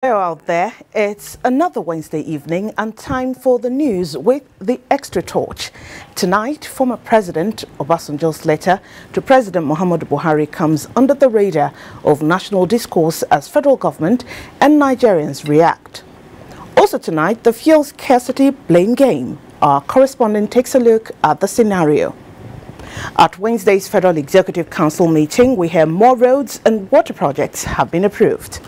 Hello out there, it's another Wednesday evening and time for the news with the Extra Torch. Tonight, former President Obasanjo's letter to President Muhammadu Buhari comes under the radar of national discourse as federal government and Nigerians react. Also tonight, the fuel scarcity blame game. Our correspondent takes a look at the scenario. At Wednesday's Federal Executive Council meeting, we hear more roads and water projects have been approved.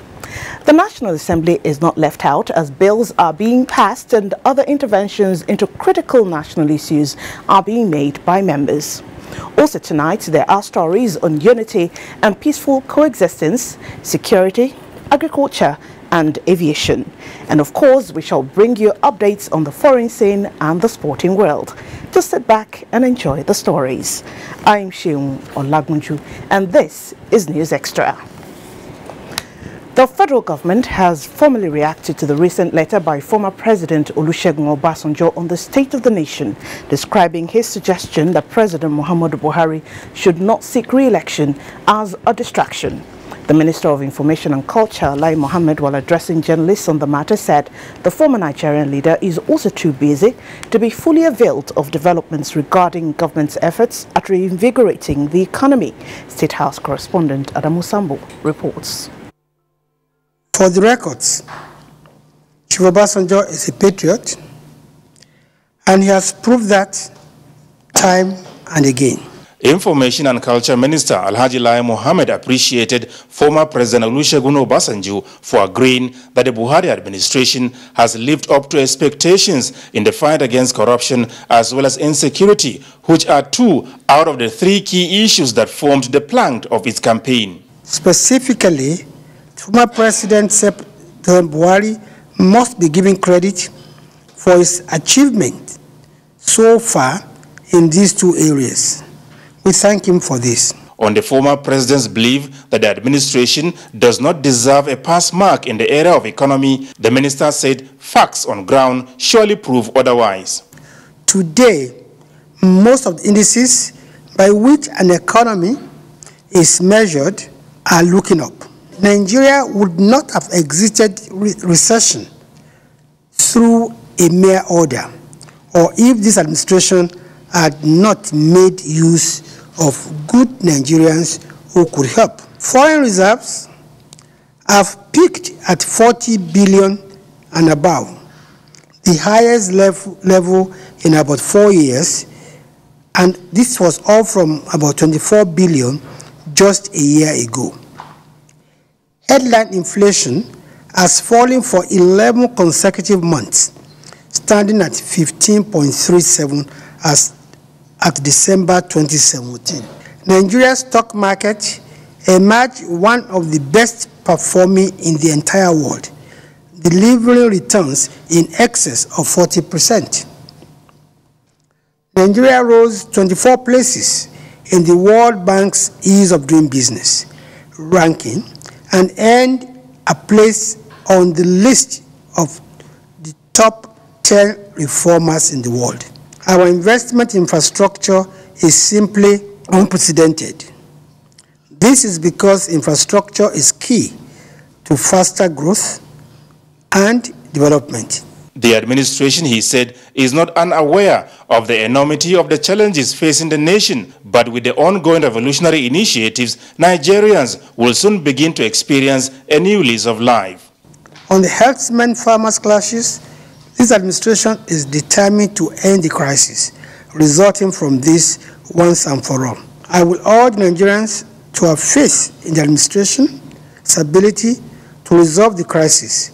The National Assembly is not left out as bills are being passed and other interventions into critical national issues are being made by members. Also tonight, there are stories on unity and peaceful coexistence, security, agriculture and aviation. And of course, we shall bring you updates on the foreign scene and the sporting world. Just sit back and enjoy the stories. I'm Sheung Olagunju and this is News Extra. The federal government has formally reacted to the recent letter by former President Olusegun Obasanjo on the state of the nation, describing his suggestion that President Muhammadu Buhari should not seek re-election as a distraction. The Minister of Information and Culture, Lai Mohammed, while addressing journalists on the matter, said the former Nigerian leader is also too busy to be fully availed of developments regarding government's efforts at reinvigorating the economy. State House correspondent Adamu Sambo reports. For the records, Chief Obasanjo is a patriot, and he has proved that time and again. Information and Culture Minister Alhaji Lai Mohammed appreciated former President Olusegun Obasanjo for agreeing that the Buhari administration has lived up to expectations in the fight against corruption as well as insecurity, which are two out of the three key issues that formed the plank of its campaign. Specifically, former President Buhari must be given credit for his achievement so far in these two areas. We thank him for this. On the former president's belief that the administration does not deserve a pass mark in the area of economy, the minister said facts on ground surely prove otherwise. Today, most of the indices by which an economy is measured are looking up. Nigeria would not have exited recession through a mere order, or if this administration had not made use of good Nigerians who could help. Foreign reserves have peaked at 40 billion and above, the highest level in about 4 years, and this was all from about 24 billion just a year ago. Headline inflation has fallen for 11 consecutive months, standing at 15.37 as at December 2017. Nigeria's stock market emerged one of the best performing in the entire world, delivering returns in excess of 40%. Nigeria rose 24 places in the World Bank's Ease of Doing Business ranking and earned a place on the list of the top 10 reformers in the world. Our investment infrastructure is simply unprecedented. This is because infrastructure is key to faster growth and development. The administration, he said, is not unaware of the enormity of the challenges facing the nation, but with the ongoing revolutionary initiatives, Nigerians will soon begin to experience a new lease of life. On the herdsmen-farmers clashes, this administration is determined to end the crisis resulting from this once and for all. I will urge Nigerians to have faith in the administration's ability to resolve the crisis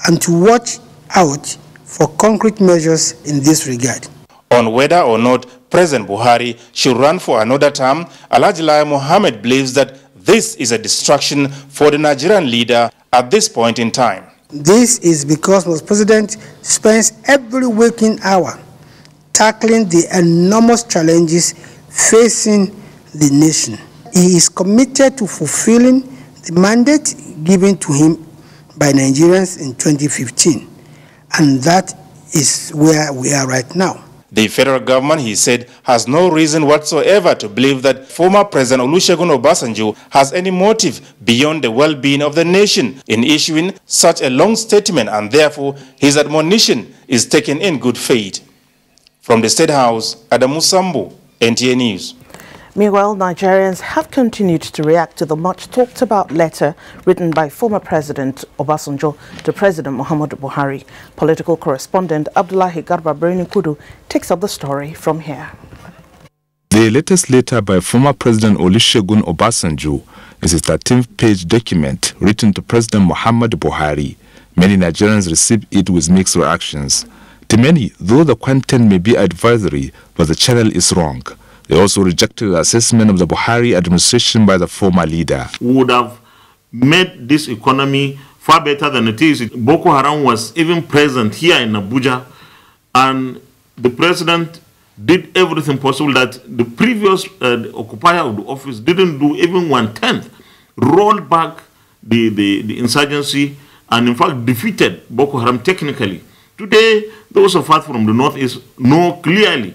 and to watch out for concrete measures in this regard. On whether or not President Buhari should run for another term, Alhaji Lai Mohammed believes that this is a distraction for the Nigerian leader at this point in time. This is because the president spends every waking hour tackling the enormous challenges facing the nation. He is committed to fulfilling the mandate given to him by Nigerians in 2015, and that is where we are right now. The federal government, he said, has no reason whatsoever to believe that former President Olusegun Obasanjo has any motive beyond the well-being of the nation in issuing such a long statement, and therefore his admonition is taken in good faith. From the State House, Adamu Sambo, NTA News. Meanwhile, Nigerians have continued to react to the much-talked-about letter written by former President Obasanjo to President Muhammadu Buhari. Political correspondent Abdullahi Garba Birnin-Kudu takes up the story from here. The latest letter by former President Olusegun Obasanjo is a 13-page document written to President Muhammadu Buhari. Many Nigerians received it with mixed reactions. To many, though the content may be advisory, but the channel is wrong. They also rejected the assessment of the Buhari administration by the former leader. Would have made this economy far better than it is. Boko Haram was even present here in Abuja, and the president did everything possible that the previous occupier of the office didn't do even 1/10, rolled back the insurgency, and in fact defeated Boko Haram technically. Today, those of us from the northeast know clearly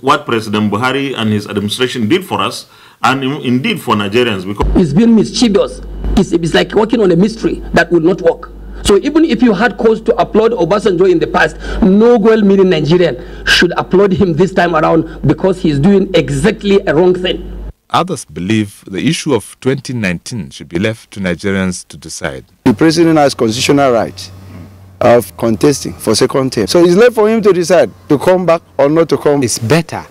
what President Buhari and his administration did for us, and indeed for Nigerians. Because it's been mischievous. It's like working on a mystery that will not work. So even if you had cause to applaud Obasanjo in the past, no well-meaning Nigerian should applaud him this time around because he is doing exactly a wrong thing. Others believe the issue of 2019 should be left to Nigerians to decide. The president has constitutional right of contesting for second term. So it's left for him to decide to come back or not to come. It's better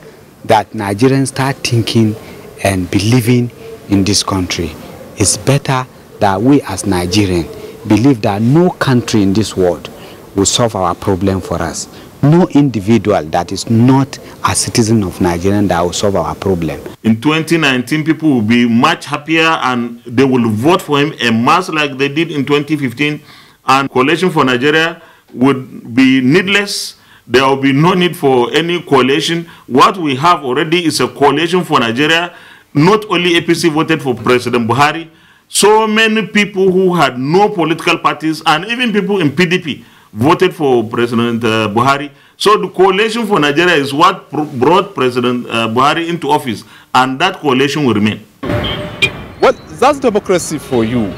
that Nigerians start thinking and believing in this country. It's better that we as Nigerians believe that no country in this world will solve our problem for us. No individual that is not a citizen of Nigeria that will solve our problem. In 2019, people will be much happier and they will vote for him en masse like they did in 2015. And coalition for Nigeria would be needless. There will be no need for any coalition. What we have already is a coalition for Nigeria. Not only APC voted for President Buhari, so many people who had no political parties and even people in PDP voted for President Buhari. So the coalition for Nigeria is what brought President Buhari into office, and that coalition will remain. Well, that's democracy for you.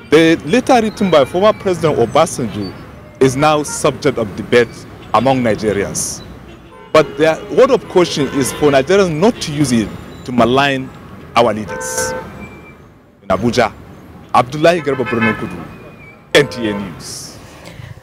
The letter written by former President Obasanjo is now subject of debate among Nigerians. But the word of caution is for Nigerians not to use it to malign our leaders. In Abuja, Abdullahi Garba Birnin-Kudu, NTA News.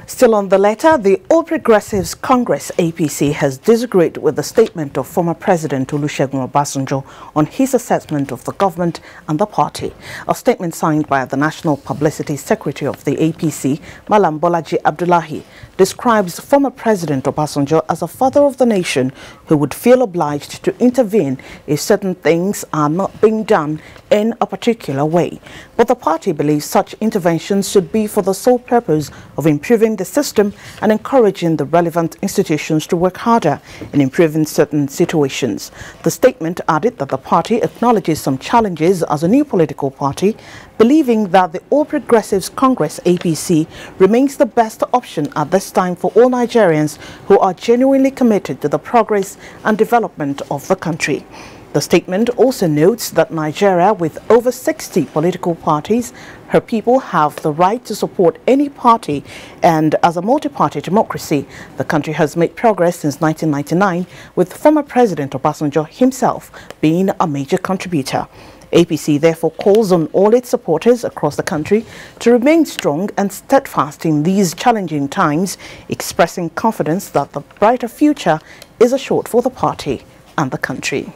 Still on the letter, the All Progressives Congress APC has disagreed with the statement of former President Olusegun Obasanjo on his assessment of the government and the party. A statement signed by the National Publicity Secretary of the APC, Malam Bolaji Abdullahi, describes former President Obasanjo as a father of the nation who would feel obliged to intervene if certain things are not being done in a particular way. But the party believes such interventions should be for the sole purpose of improving the system and encouraging the relevant institutions to work harder in improving certain situations. The statement added that the party acknowledges some challenges as a new political party, believing that the All Progressives Congress APC remains the best option at this time for all Nigerians who are genuinely committed to the progress and development of the country. The statement also notes that Nigeria, with over 60 political parties, her people have the right to support any party, and as a multi-party democracy, the country has made progress since 1999, with former President Obasanjo himself being a major contributor. APC therefore calls on all its supporters across the country to remain strong and steadfast in these challenging times, expressing confidence that the brighter future is assured for the party and the country.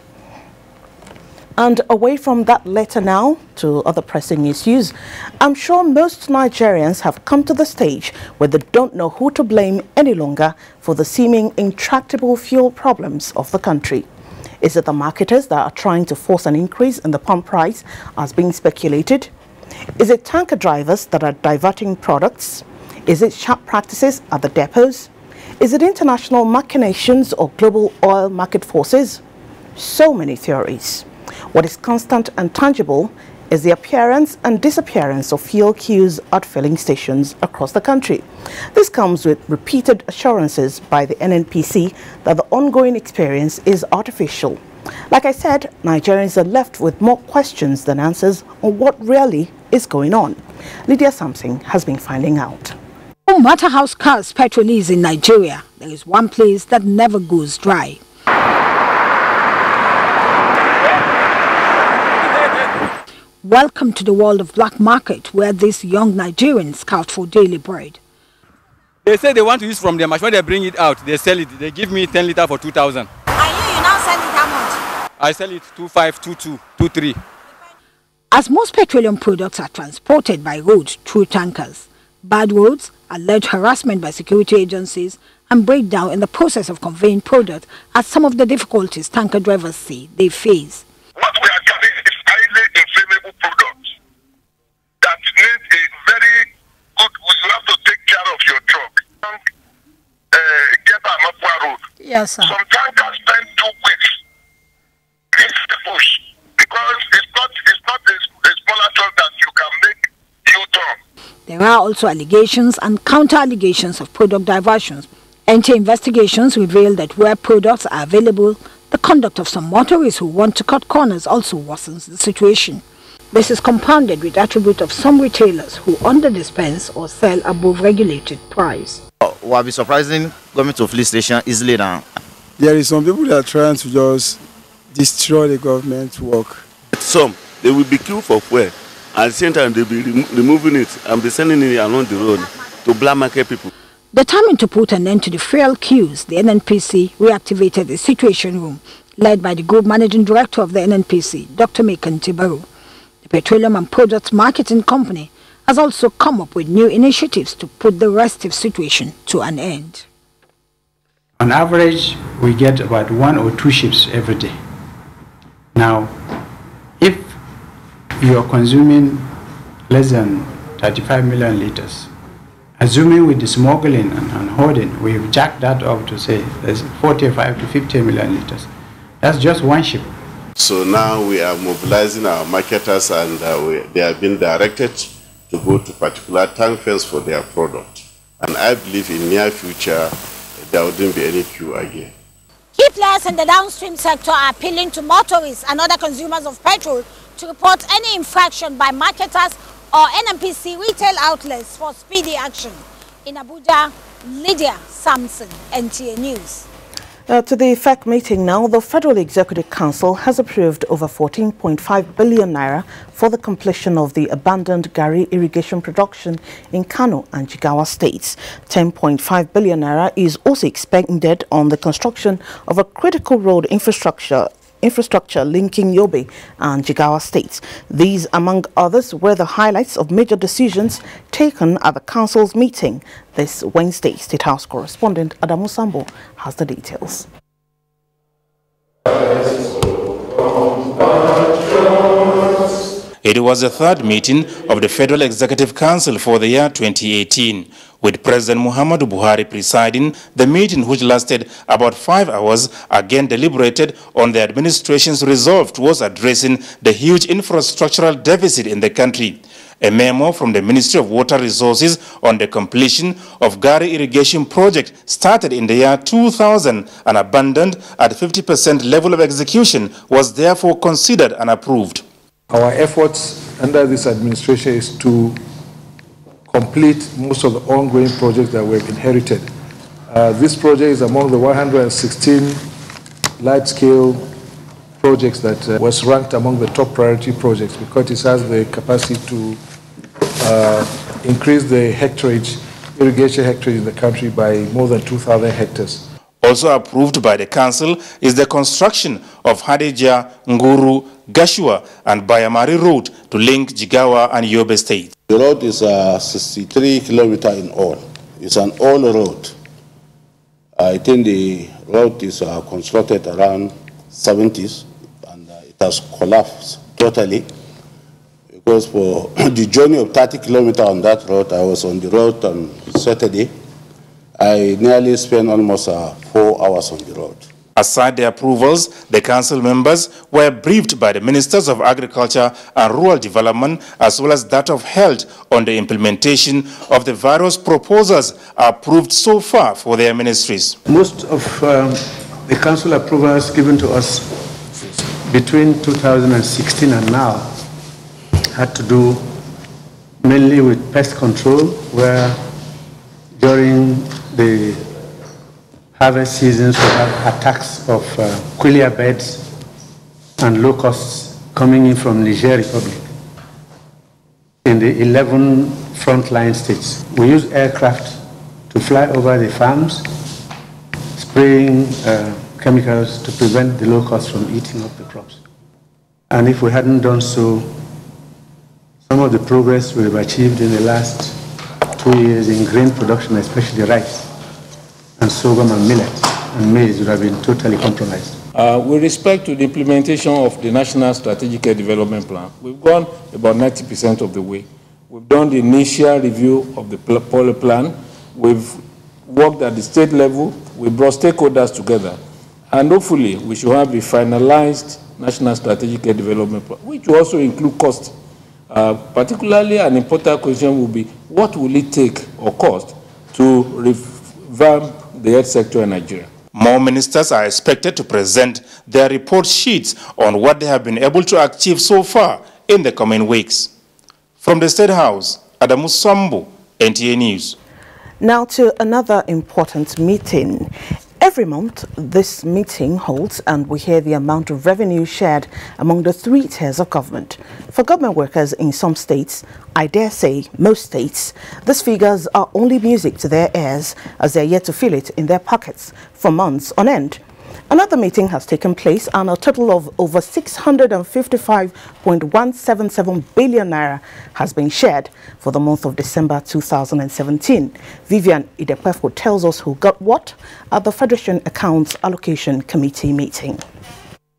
And away from that letter now to other pressing issues, I'm sure most Nigerians have come to the stage where they don't know who to blame any longer for the seeming intractable fuel problems of the country. Is it the marketers that are trying to force an increase in the pump price as being speculated? Is it tanker drivers that are diverting products? Is it sharp practices at the depots? Is it international machinations or global oil market forces? So many theories. What is constant and tangible is the appearance and disappearance of fuel queues at filling stations across the country. This comes with repeated assurances by the NNPC that the ongoing experience is artificial. Like I said, Nigerians are left with more questions than answers on what really is going on. Lydia Samson has been finding out. No matter how scarce petrol is in Nigeria, there is one place that never goes dry. Welcome to the world of black market, where these young Nigerians scout for daily bread. They say they want to use from their machine. When they bring it out, they sell it. They give me 10 liters for 2,000. And you now sell it how much? I sell it 2.5, 2.2, 2.3. As most petroleum products are transported by road through tankers, bad roads, alleged harassment by security agencies, and breakdown in the process of conveying product are some of the difficulties tanker drivers say they face. What we are carrying is highly inflammable products that need a very good, you have to take care of your truck. Get an upward road. Yes, sir. Some tankers spend 2 weeks in the bush because it's not a smaller truck that you can make U-turn. There are also allegations and counter-allegations of product diversions. NTA investigations reveal that where products are available, the conduct of some motorists who want to cut corners also worsens the situation. This is compounded with attribute of some retailers who underdispense or sell above regulated price. What will be surprising going to a police station easily now. There is some people that are trying to just destroy the government's work. Some, they will be queued for fuel. At the same time, they'll be removing it and be sending it along the road to black market people. Determined to put an end to the fuel queues, the NNPC reactivated the Situation Room, led by the Group Managing Director of the NNPC, Dr. Mekan Tibaru. The Petroleum and Products Marketing Company has also come up with new initiatives to put the restive situation to an end. On average, we get about 1 or 2 ships every day. Now, if you are consuming less than 35 million liters, assuming with the smuggling and hoarding, we've jacked that up to say there's 45 to 50 million liters. That's just one ship. So now we are mobilizing our marketers and they are being directed to go to particular tank farms for their product. And I believe in near future, there wouldn't be any queue again. Key players in the downstream sector are appealing to motorists and other consumers of petrol to report any infraction by marketers or NNPC retail outlets for speedy action. In Abuja, Lydia Samson, NTA News. To the FEC meeting now, the Federal Executive Council has approved over 14.5 billion naira for the completion of the abandoned Gari irrigation production in Kano and Jigawa states. 10.5 billion naira is also expended on the construction of a critical road infrastructure linking Yobe and Jigawa states. These, among others, were the highlights of major decisions taken at the council's meeting this Wednesday. State House correspondent Adamu Sambo has the details. It was the third meeting of the Federal Executive Council for the year 2018, with President Muhammadu Buhari presiding. The meeting, which lasted about 5 hours, again deliberated on the administration's resolve towards addressing the huge infrastructural deficit in the country. A memo from the Ministry of Water Resources on the completion of Gari irrigation project started in the year 2000 and abandoned at 50% level of execution was therefore considered and approved. Our efforts under this administration is to complete most of the ongoing projects that we've inherited. This project is among the 116 large-scale projects that was ranked among the top priority projects because it has the capacity to increase the hectareage, irrigation hectareage in the country by more than 2,000 hectares. Also approved by the council is the construction of Hadejia, Nguru, Gashua and Bayamari Road to link Jigawa and Yobe states. The road is 63 kilometers in all. It's an old road. I think the road is constructed around 70s and it has collapsed totally because for the journey of 30 kilometers on that road, I was on the road on Saturday. I nearly spent almost 4 hours on the road. Aside the approvals, the council members were briefed by the Ministers of Agriculture and Rural Development as well as that of Health on the implementation of the various proposals approved so far for their ministries. Most of the council approvals given to us between 2016 and now had to do mainly with pest control, where during the harvest seasons we have attacks of quillia beds and locusts coming in from Niger Republic in the 11 frontline states. We use aircraft to fly over the farms, spraying chemicals to prevent the locusts from eating up the crops. And if we hadn't done so, some of the progress we have achieved in the last 2 years in grain production, especially rice and sorghum and millet and maize, would have been totally compromised. With respect to the implementation of the National Strategic Development Plan, we've gone about 90% of the way. We've done the initial review of the policy plan. We've worked at the state level. We brought stakeholders together. And hopefully, we should have a finalized National Strategic Development Plan, which will also include cost. Particularly, an important question will be, what will it take or cost to revamp the health sector in Nigeria? More ministers are expected to present their report sheets on what they have been able to achieve so far in the coming weeks. From the State House, Adamu Sambu, NTA News. Now to another important meeting. Every month, this meeting holds and we hear the amount of revenue shared among the 3 tiers of government. For government workers in some states, I dare say most states, these figures are only music to their ears as they are yet to feel it in their pockets for months on end. Another meeting has taken place and a total of over 655.177 billion naira has been shared for the month of December 2017. Vivian Idepefo tells us who got what at the Federation Accounts Allocation Committee meeting.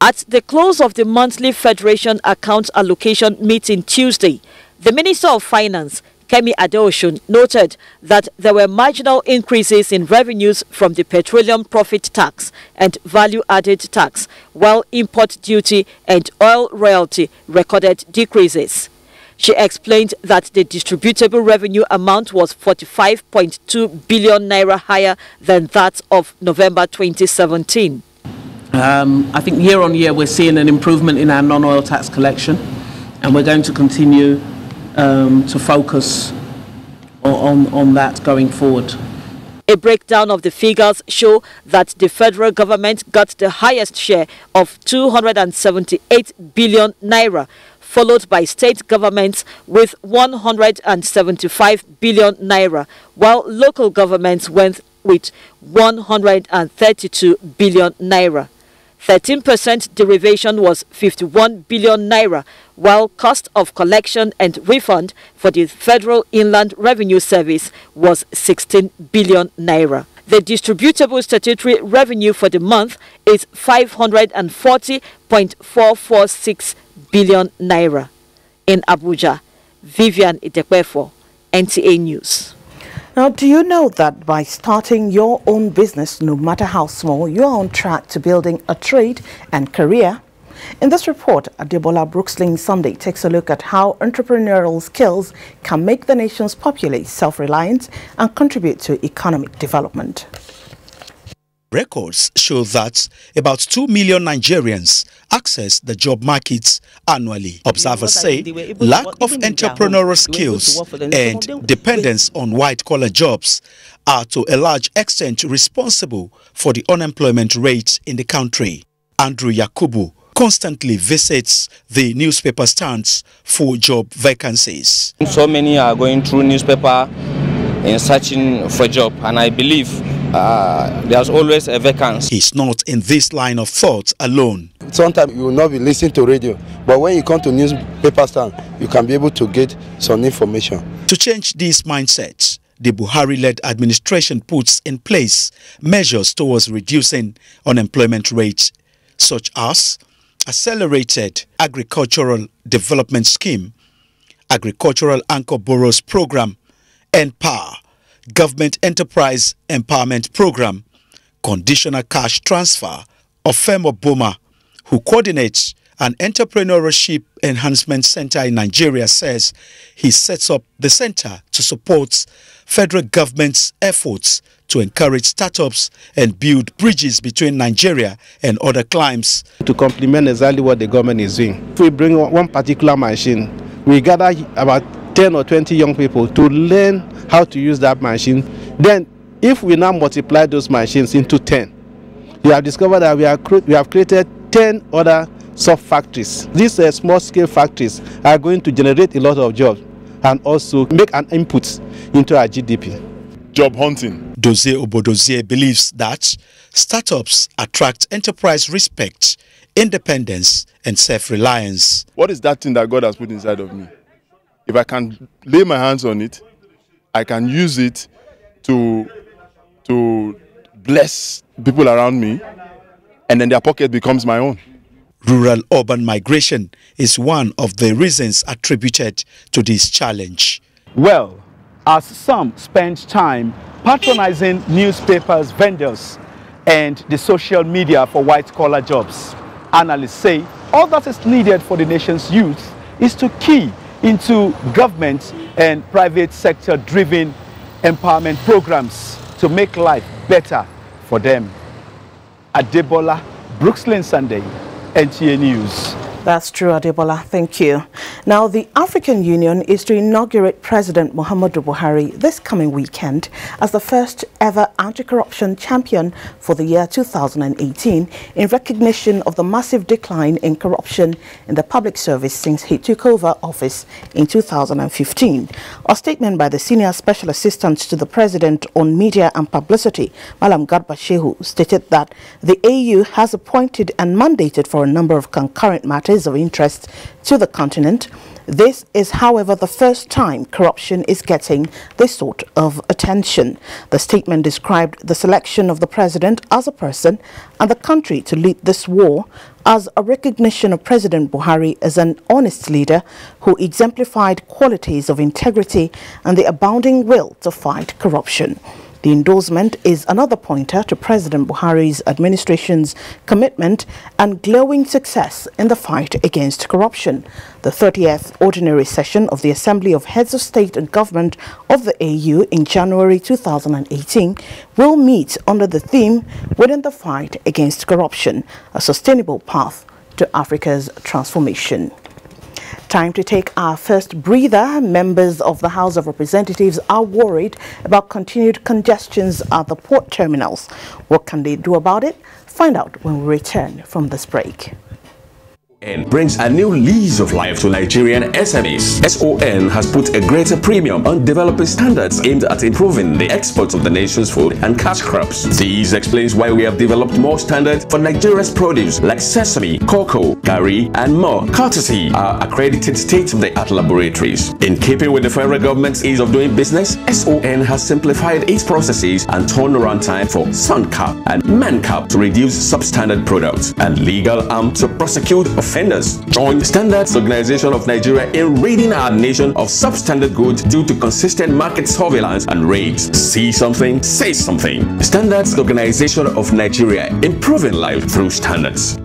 At the close of the monthly Federation Accounts Allocation meeting Tuesday, the Minister of Finance, Kemi Adeosun, noted that there were marginal increases in revenues from the petroleum profit tax and value-added tax, while import duty and oil royalty recorded decreases. She explained that the distributable revenue amount was 45.2 billion naira higher than that of November 2017. I think year on year we're seeing an improvement in our non-oil tax collection, and we're going to continue to focus on that going forward. A breakdown of the figures show that the federal government got the highest share of 278 billion naira, followed by state governments with 175 billion naira, while local governments went with 132 billion naira. 13% derivation was 51 billion naira, while cost of collection and refund for the Federal Inland Revenue Service was 16 billion naira. The distributable statutory revenue for the month is 540.446 billion naira. In Abuja, Vivian Idepefo, NTA News. Now, do you know that by starting your own business, no matter how small, you are on track to building a trade and career? In this report, Adebola Brookslyn Sunday takes a look at how entrepreneurial skills can make the nation's populace self-reliant and contribute to economic development. Records show that about 2 million Nigerians access the job markets annually. Observers say lack of entrepreneurial skills and dependence on white-collar jobs are to a large extent responsible for the unemployment rate in the country. Andrew Yakubu constantly visits the newspaper stands for job vacancies. So many are going through newspaper and searching for a job, and I believe there's always a vacancy. He's not in this line of thought alone. Sometimes you will not be listening to radio, but when you come to newspaper stand, you can be able to get some information. To change this mindset, the Buhari-led administration puts in place measures towards reducing unemployment rates, such as Accelerated Agricultural Development Scheme, Agricultural Anchor Borrows Program, NPAR, Government Enterprise Empowerment Program, Conditional Cash Transfer, Ofemo Boma, who coordinates an entrepreneurship enhancement center in Nigeria, says he sets up the center to support federal government's efforts to encourage startups and build bridges between Nigeria and other climes. To complement exactly what the government is doing, if we bring one particular machine, we gather about 10 or 20 young people to learn how to use that machine. Then, if we now multiply those machines into 10, we have discovered that we have created 10 other sub-factories. These small-scale factories are going to generate a lot of jobs and also make an input into our GDP. Job hunting. Dozie Obodozie believes that startups attract enterprise respect, independence, and self-reliance. What is that thing that God has put inside of me? If I can lay my hands on it, I can use it to bless people around me, and then their pocket becomes my own. Rural-urban migration is one of the reasons attributed to this challenge. Well, as some spend time patronizing newspapers, vendors, and the social media for white-collar jobs, analysts say all that is needed for the nation's youth is to key into government and private sector-driven empowerment programs to make life better for them. Adebola, Brooklyn Sunday, NTA News. That's true, Adebola. Thank you. Now, the African Union is to inaugurate President Muhammadu Buhari this coming weekend as the first ever anti-corruption champion for the year 2018 in recognition of the massive decline in corruption in the public service since he took over office in 2015. A statement by the Senior Special Assistant to the President on Media and Publicity, Malam Garba Shehu, stated that the AU has appointed and mandated for a number of concurrent matters of interest to the continent. This is, however, the first time corruption is getting this sort of attention. The statement described the selection of the president as a person and the country to lead this war as a recognition of President Buhari as an honest leader who exemplified qualities of integrity and the abounding will to fight corruption. The endorsement is another pointer to President Buhari's administration's commitment and glowing success in the fight against corruption. The 30th Ordinary Session of the Assembly of Heads of State and Government of the AU in January 2018 will meet under the theme Within the Fight Against Corruption, a Sustainable Path to Africa's Transformation. Time to take our first breather. Members of the House of Representatives are worried about continued congestions at the port terminals. What can they do about it? Find out when we return from this break. And brings a new lease of life to Nigerian SMEs. SON has put a greater premium on developing standards aimed at improving the exports of the nation's food and cash crops. This explains why we have developed more standards for Nigeria's produce like sesame, cocoa, garri, and more, courtesy our accredited state-of-the-art laboratories. In keeping with the federal government's ease of doing business, SON has simplified its processes and turnaround time for SUNCAP and MANCAP to reduce substandard products and legal arm to prosecute offenders. Join Standards Organization of Nigeria in ridding our nation of substandard goods due to consistent market surveillance and raids. See something, say something. Standards Organization of Nigeria, improving life through standards.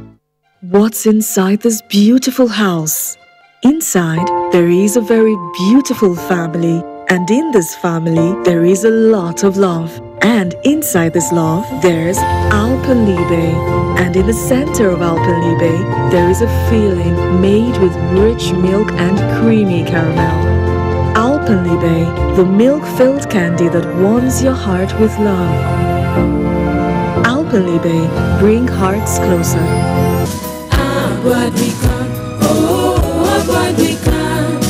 What's inside this beautiful house? Inside, there is a very beautiful family. And in this family, there is a lot of love. And inside this love, there's Alpenliebe. And in the center of Alpenliebe, there is a feeling made with rich milk and creamy caramel. Alpenliebe, the milk-filled candy that warms your heart with love. Alpenliebe, bring hearts closer. Upward we come, oh, upward we come,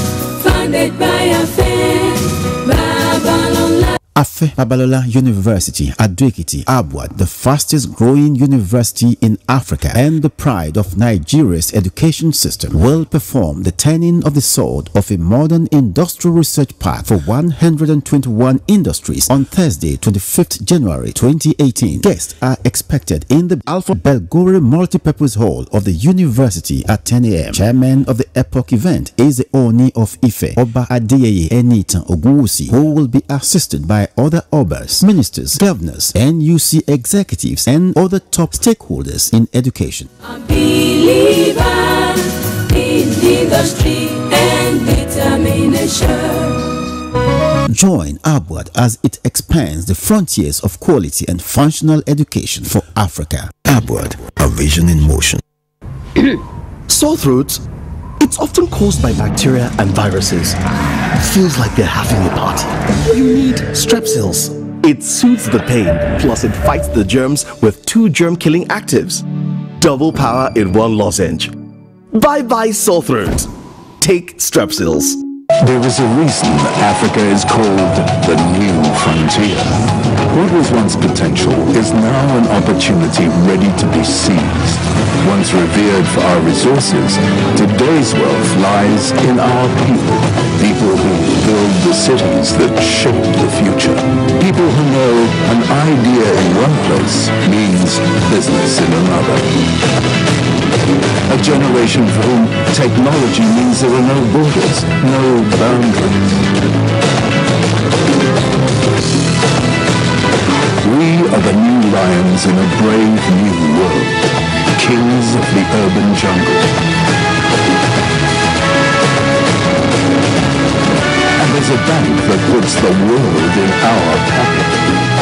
founded by a fan, Babylon. Afe Babalola University, Ado-Ekiti, Abuad, the fastest growing university in Africa and the pride of Nigeria's education system, will perform the turning of the sword of a modern industrial research park for 121 industries on Thursday, 25th January 2018. Guests are expected in the Alpha Belgore Multipurpose Hall of the university at 10 a.m. Chairman of the Epoch event is the Oni of Ife, Oba Adeyeye Enitan Ogunwusi, who will be assisted by other other obas, ministers, governors, NUC executives, and other top stakeholders in education. Believer in industry and determination. Join ABWAD as it expands the frontiers of quality and functional education for Africa. ABWAD, a vision in motion. Sore throats, it's often caused by bacteria and viruses. It feels like they're having a party. You need Strepsils. It soothes the pain, plus it fights the germs with 2 germ-killing actives. Double power in 1 lozenge. Bye-bye sore throat. Take Strepsils. There is a reason Africa is called the new frontier. What was once potential is now an opportunity ready to be seized. Once revered for our resources, today's wealth lies in our people. People who build the cities that shape the future. People who know an idea in one place means business in another. A generation for whom technology means there are no borders, no boundaries. We are the new lions in a brave new world, kings of the urban jungle. And there's a bank that puts the world in our pocket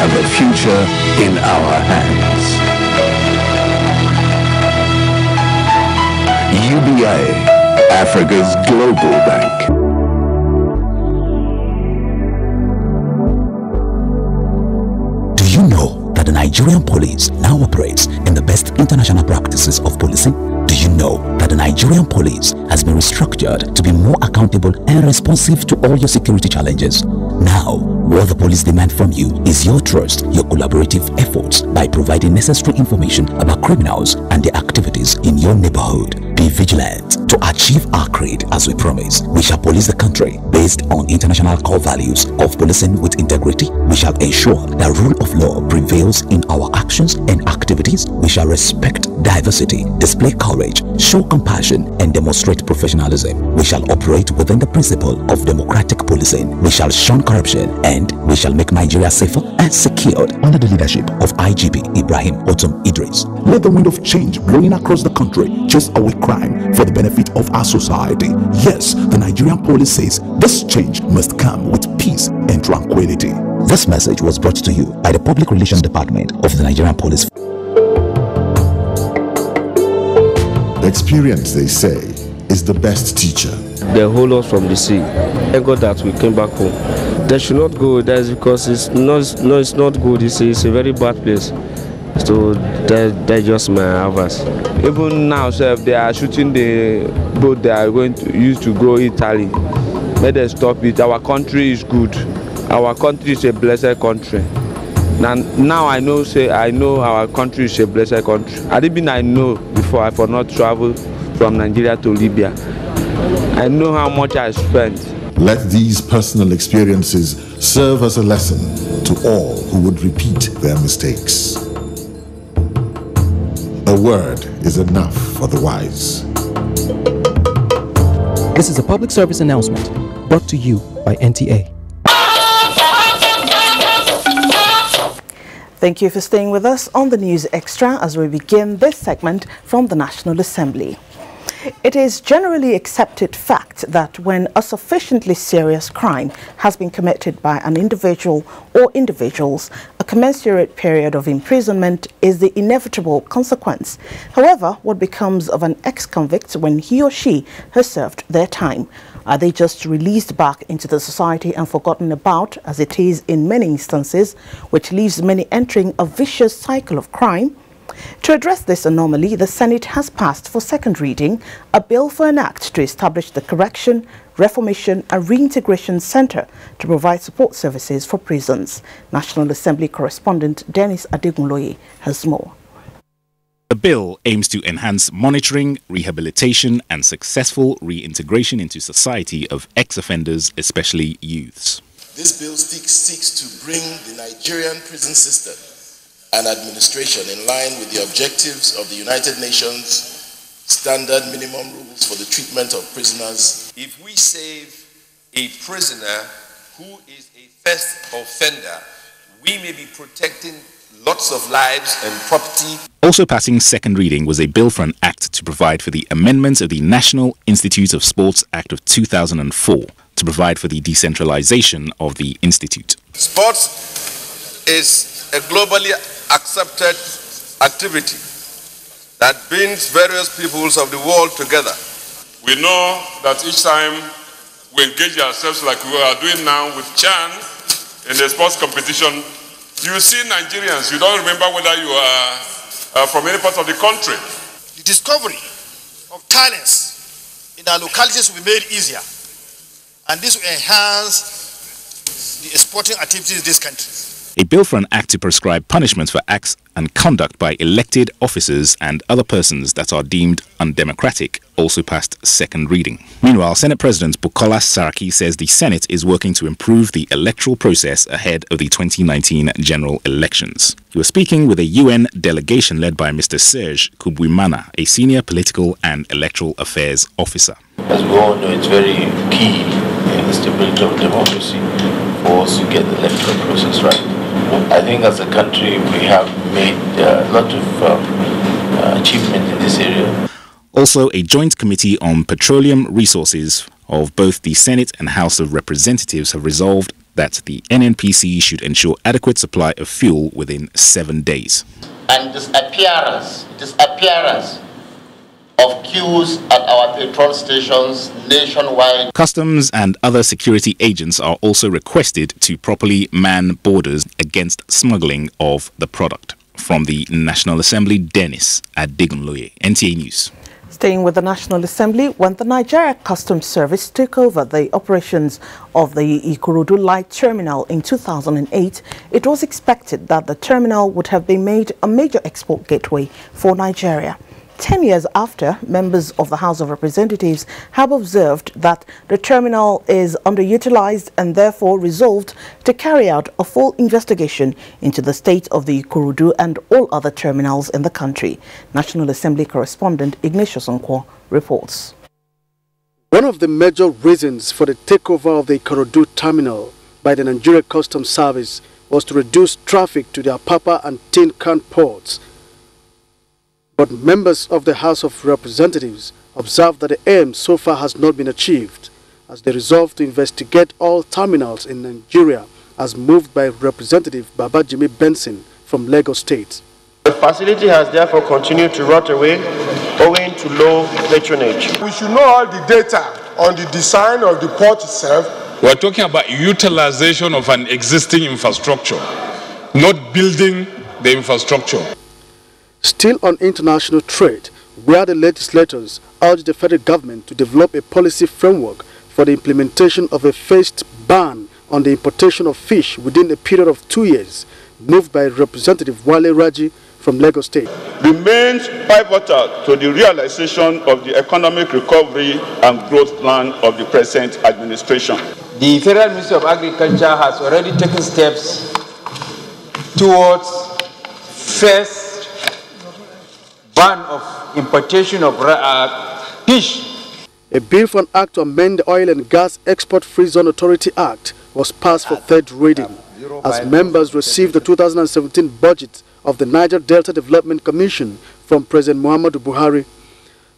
and the future in our hands. UBA, Africa's global bank. Do you know that the Nigerian police now operates in the best international practices of policing? Do you know that the Nigerian police has been restructured to be more accountable and responsive to all your security challenges? Now, what the police demand from you is your trust, your collaborative efforts by providing necessary information about criminals and their activities in your neighborhood. Be vigilant to achieve our creed as we promise. We shall police the country based on international core values of policing with integrity. We shall ensure that rule of law prevails in our actions and activities. We shall respect diversity, display courage, show compassion, and demonstrate professionalism. We shall operate within the principle of democratic policing. We shall shun corruption, and we shall make Nigeria safer and secured under the leadership of IGP Ibrahim Otum Idris. Let the wind of change blowing across the country chase away crime for the benefit of our society. Yes, the Nigerian police says this change must come with peace and tranquility. This message was brought to you by the Public Relations Department of the Nigerian Police. Experience, they say, is the best teacher. They hold us from the sea. Thank God that we came back home. They should not go there because it's not good. It's a very bad place. So they just my advice. Even now, sir, if they are shooting the boat they are going to use to go Italy, may they stop it. Our country is good. Our country is a blessed country. Now I know our country is a blessed country. I know before I for not travel from Nigeria to Libya. I know how much I spent. Let these personal experiences serve as a lesson to all who would repeat their mistakes. A word is enough for the wise. This is a public service announcement brought to you by NTA. Thank you for staying with us on the News Extra as we begin this segment from the National Assembly. It is generally accepted fact that when a sufficiently serious crime has been committed by an individual or individuals, a commensurate period of imprisonment is the inevitable consequence. However, what becomes of an ex-convict when he or she has served their time? Are they just released back into the society and forgotten about, as it is in many instances, which leaves many entering a vicious cycle of crime? To address this anomaly, the Senate has passed for second reading a bill for an act to establish the Correction, Reformation and Reintegration Center to provide support services for prisons. National Assembly correspondent Dennis Adegunloye has more. The bill aims to enhance monitoring, rehabilitation and successful reintegration into society of ex-offenders, especially youths. This bill seeks to bring the Nigerian prison system and administration in line with the objectives of the United Nations standard minimum rules for the treatment of prisoners. If we save a prisoner who is a first offender we may be protecting lots of lives and property. Also passing second reading was a bill for an act to provide for the amendments of the National Institute of Sports Act of 2004 to provide for the decentralization of the institute. Sports is a globally accepted activity that brings various peoples of the world together. We know that each time we engage ourselves like we are doing now with Chan in the sports competition, you see Nigerians, you don't remember whether you are from any part of the country. The discovery of talents in our localities will be made easier, and this will enhance the sporting activities in this country. A bill for an act to prescribe punishments for acts and conduct by elected officers and other persons that are deemed undemocratic also passed second reading. Meanwhile, Senate President Bukola Saraki says the Senate is working to improve the electoral process ahead of the 2019 general elections. He was speaking with a UN delegation led by Mr. Serge Kubwimana, a senior political and electoral affairs officer. As we all know, it's very key in the stability of democracy for us to get the electoral process right. I think as a country we have made a lot of achievement in this area. Also, a joint committee on petroleum resources of both the Senate and House of Representatives have resolved that the NNPC should ensure adequate supply of fuel within 7 days. And disappearance of queues at our petrol stations nationwide. Customs and other security agents are also requested to properly man borders against smuggling of the product. From the National Assembly, Dennis Adigunloye, NTA News. Staying with the National Assembly, when the Nigeria Customs Service took over the operations of the Ikorodu Light Terminal in 2008, it was expected that the terminal would have been made a major export gateway for Nigeria. 10 years after, members of the House of Representatives have observed that the terminal is underutilized and therefore resolved to carry out a full investigation into the state of the Ikorodu and all other terminals in the country. National Assembly correspondent Ignatius Nkwo reports. One of the major reasons for the takeover of the Ikorodu terminal by the Nigeria Customs Service was to reduce traffic to the Apapa and Tin Can ports. But members of the House of Representatives observed that the aim so far has not been achieved, as they resolved to investigate all terminals in Nigeria as moved by Representative Babajimi Benson from Lagos State. The facility has therefore continued to rot away owing to low patronage. We should know all the data on the design of the port itself. We're talking about utilization of an existing infrastructure, not building the infrastructure. Still on international trade, where the legislators urged the federal government to develop a policy framework for the implementation of a phased ban on the importation of fish within a period of 2 years, moved by Representative Wale Raji from Lagos State. Remains pivotal to the realization of the economic recovery and growth plan of the present administration. The Federal Ministry of Agriculture has already taken steps towards first ban of importation of fish. A bill for an act to amend the Oil and Gas Export Free Zone Authority Act was passed for third reading as members received the 2017 budget of the Niger Delta Development Commission from President Muhammadu Buhari.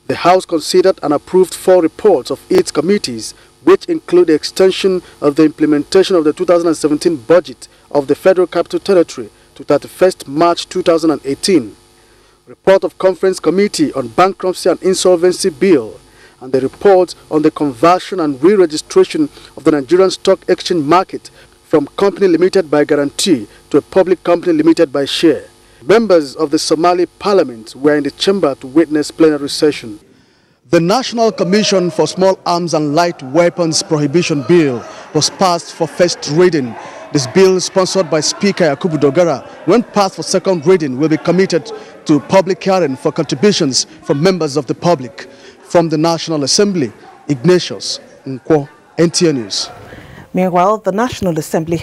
The House considered and approved 4 reports of its committees, which include the extension of the implementation of the 2017 budget of the Federal Capital Territory to 31st March 2018. Report of Conference Committee on Bankruptcy and Insolvency Bill, and the report on the conversion and re-registration of the Nigerian Stock Exchange market from company limited by guarantee to a public company limited by share. Members of the Somali Parliament were in the chamber to witness plenary session. The National Commission for Small Arms and Light Weapons Prohibition Bill was passed for first reading. This bill, sponsored by Speaker Yakubu Dogara, when passed for second reading, will be committed to public hearing for contributions from members of the public. From the National Assembly, Ignatius Nkwo, NTA News. Meanwhile, the National Assembly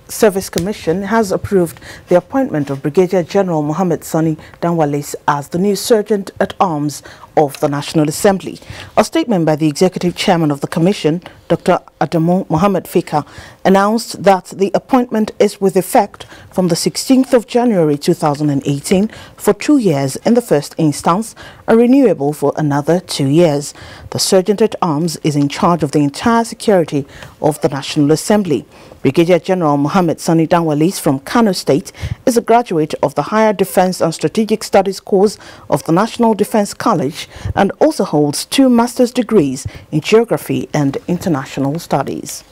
Service Commission has approved the appointment of Brigadier General Mohammed Sani Danwales as the new Sergeant at Arms of the National Assembly. A statement by the Executive Chairman of the Commission, Dr. Adamu Mohammed Fika, announced that the appointment is with effect from the 16th of January 2018 for 2 years in the first instance and renewable for another 2 years. The Sergeant-at-Arms is in charge of the entire security of the National Assembly. Brigadier General Mohammed Sani Danwalis from Kano State is a graduate of the Higher Defense and Strategic Studies course of the National Defense College and also holds 2 master's degrees in Geography and International Studies.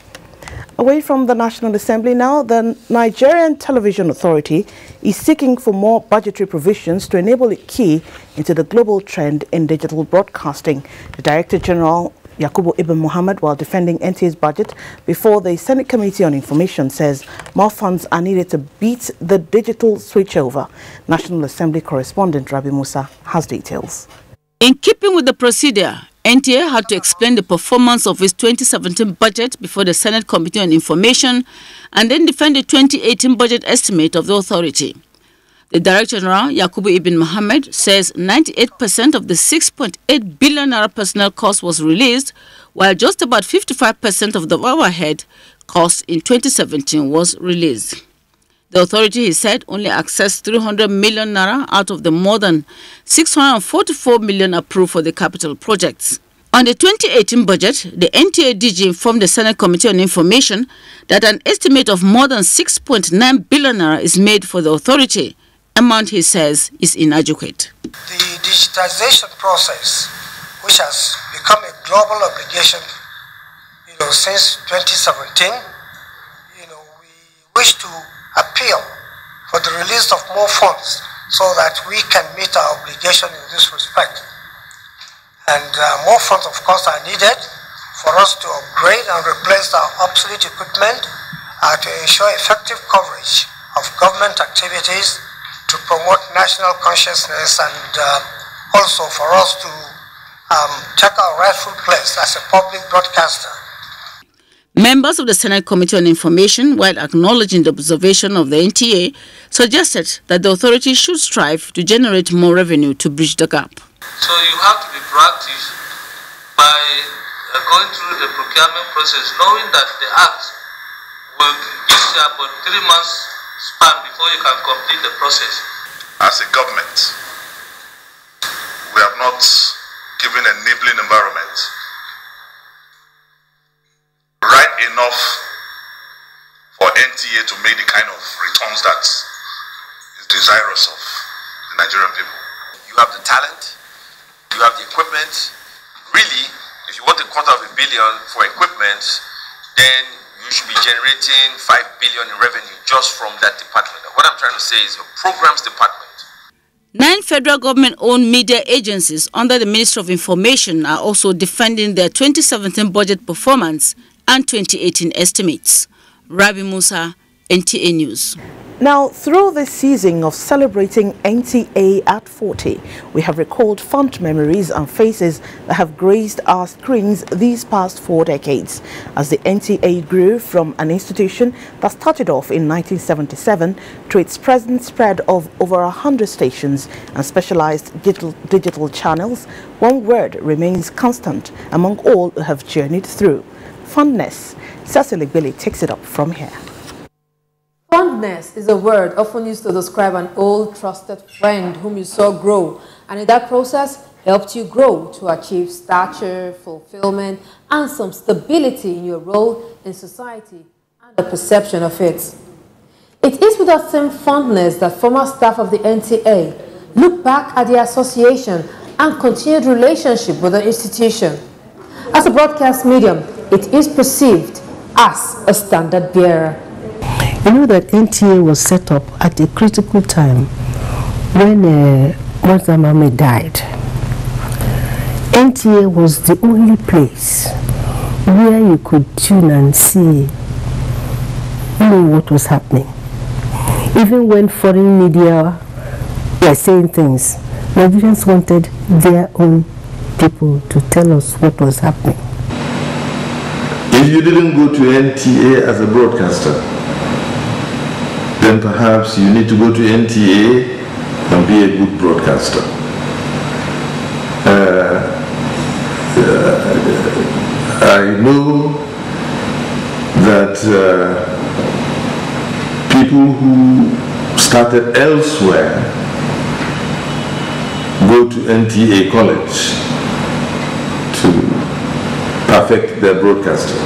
Away from the National Assembly now, the Nigerian Television Authority is seeking for more budgetary provisions to enable it key into the global trend in digital broadcasting. The Director General Yakubu Ibn Muhammad, while defending NTA's budget before the Senate Committee on Information, says more funds are needed to beat the digital switchover. National Assembly correspondent Rabi Musa has details. In keeping with the procedure, NTA had to explain the performance of its 2017 budget before the Senate Committee on Information and then defend the 2018 budget estimate of the authority. The Director General, Yakubu Ibn Muhammad, says 98% of the 6.8 billion naira personnel cost was released, while just about 55% of the overhead cost in 2017 was released. The authority, he said, only accessed 300 million naira out of the more than 644 million approved for the capital projects. On the 2018 budget, the NTA DG informed the Senate Committee on Information that an estimate of more than 6.9 billion naira is made for the authority. Amount, he says, is inadequate. The digitization process, which has become a global obligation, since 2017, we wish to appeal for the release of more funds so that we can meet our obligation in this respect. And more funds, of course, are needed for us to upgrade and replace our obsolete equipment to ensure effective coverage of government activities, to promote national consciousness, and also for us to take our rightful place as a public broadcaster. Members of the Senate Committee on Information, while acknowledging the observation of the NTA, suggested that the authority should strive to generate more revenue to bridge the gap. So you have to be proactive by going through the procurement process, knowing that the Act will give you about 3 months span before you can complete the process. As a government, we have not given a enabling environment right enough for NTA to make the kind of returns that is desirous of the Nigerian people. You have the talent, you have the equipment. Really, if you want $250 million for equipment, then you should be generating $5 billion in revenue just from that department. What I'm trying to say is your programs department. 9 federal government-owned media agencies under the Ministry of Information are also defending their 2017 budget performance and 2018 estimates. Rabi Musa, NTA News. Now, through this season of celebrating NTA at 40, we have recalled fond memories and faces that have graced our screens these past 4 decades. As the NTA grew from an institution that started off in 1977 to its present spread of over 100 stations and specialized digital channels, one word remains constant among all who have journeyed through: fondness. Cecily Billy takes it up from here. Fondness is a word often used to describe an old, trusted friend whom you saw grow, and in that process helped you grow to achieve stature, fulfillment, and some stability in your role in society and the perception of it. It is with that same fondness that former staff of the NTA look back at the association and continued relationship with the institution. As a broadcast medium, it is perceived as a standard bearer. You know that NTA was set up at a critical time when Murtala Muhammad died. NTA was the only place where you could tune and see what was happening. Even when foreign media were saying things, Nigerians wanted their own people to tell us what was happening. If you didn't go to NTA as a broadcaster, then perhaps you need to go to NTA and be a good broadcaster. I know that people who started elsewhere go to NTA College to perfect their broadcasting.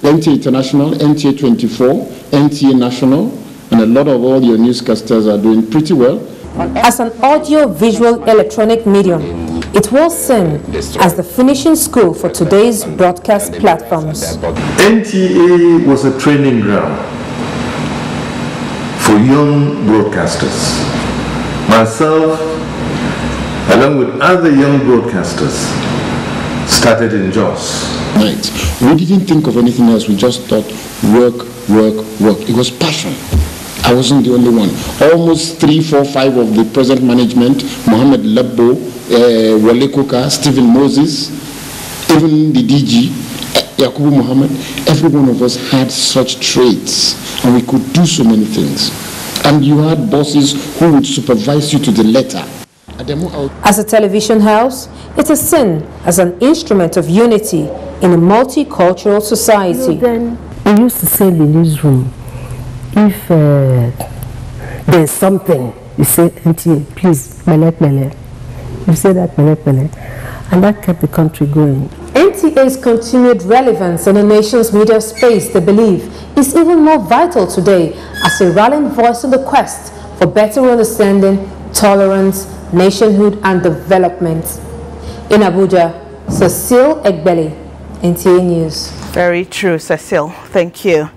NTA International, NTA 24, NTA National, and a lot of all your newscasters are doing pretty well. As an audio-visual electronic medium, it was seen as the finishing school for today's broadcast platforms. NTA was a training ground for young broadcasters. Myself, along with other young broadcasters, started in Jos. Right. We didn't think of anything else. We just thought work, work, work. It was passion. I wasn't the only one. Almost 3, 4, 5 of the present management, Mohammed Labbo, Wale Kuka, Stephen Moses, even the DG, Yakubu Muhammad, every one of us had such traits, and we could do so many things. And you had bosses who would supervise you to the letter. As a television house, it is seen as an instrument of unity in a multicultural society. Then we used to say in the newsroom, if there's something, you say, NTA, please, mele. You say that, mele. And that kept the country going. NTA's continued relevance in the nation's media space, they believe, is even more vital today as a rallying voice in the quest for better understanding, tolerance, nationhood and development. In Abuja, Cecile Egbeli, NTA News. Very true, Cecile. Thank you.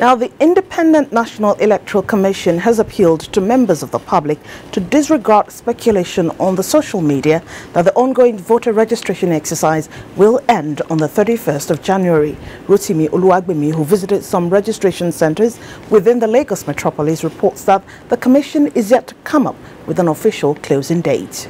Now, the Independent National Electoral Commission has appealed to members of the public to disregard speculation on the social media that the ongoing voter registration exercise will end on the 31st of January. Rotimi Oluwagbemi, who visited some registration centers within the Lagos metropolis, reports that the commission is yet to come up with an official closing date.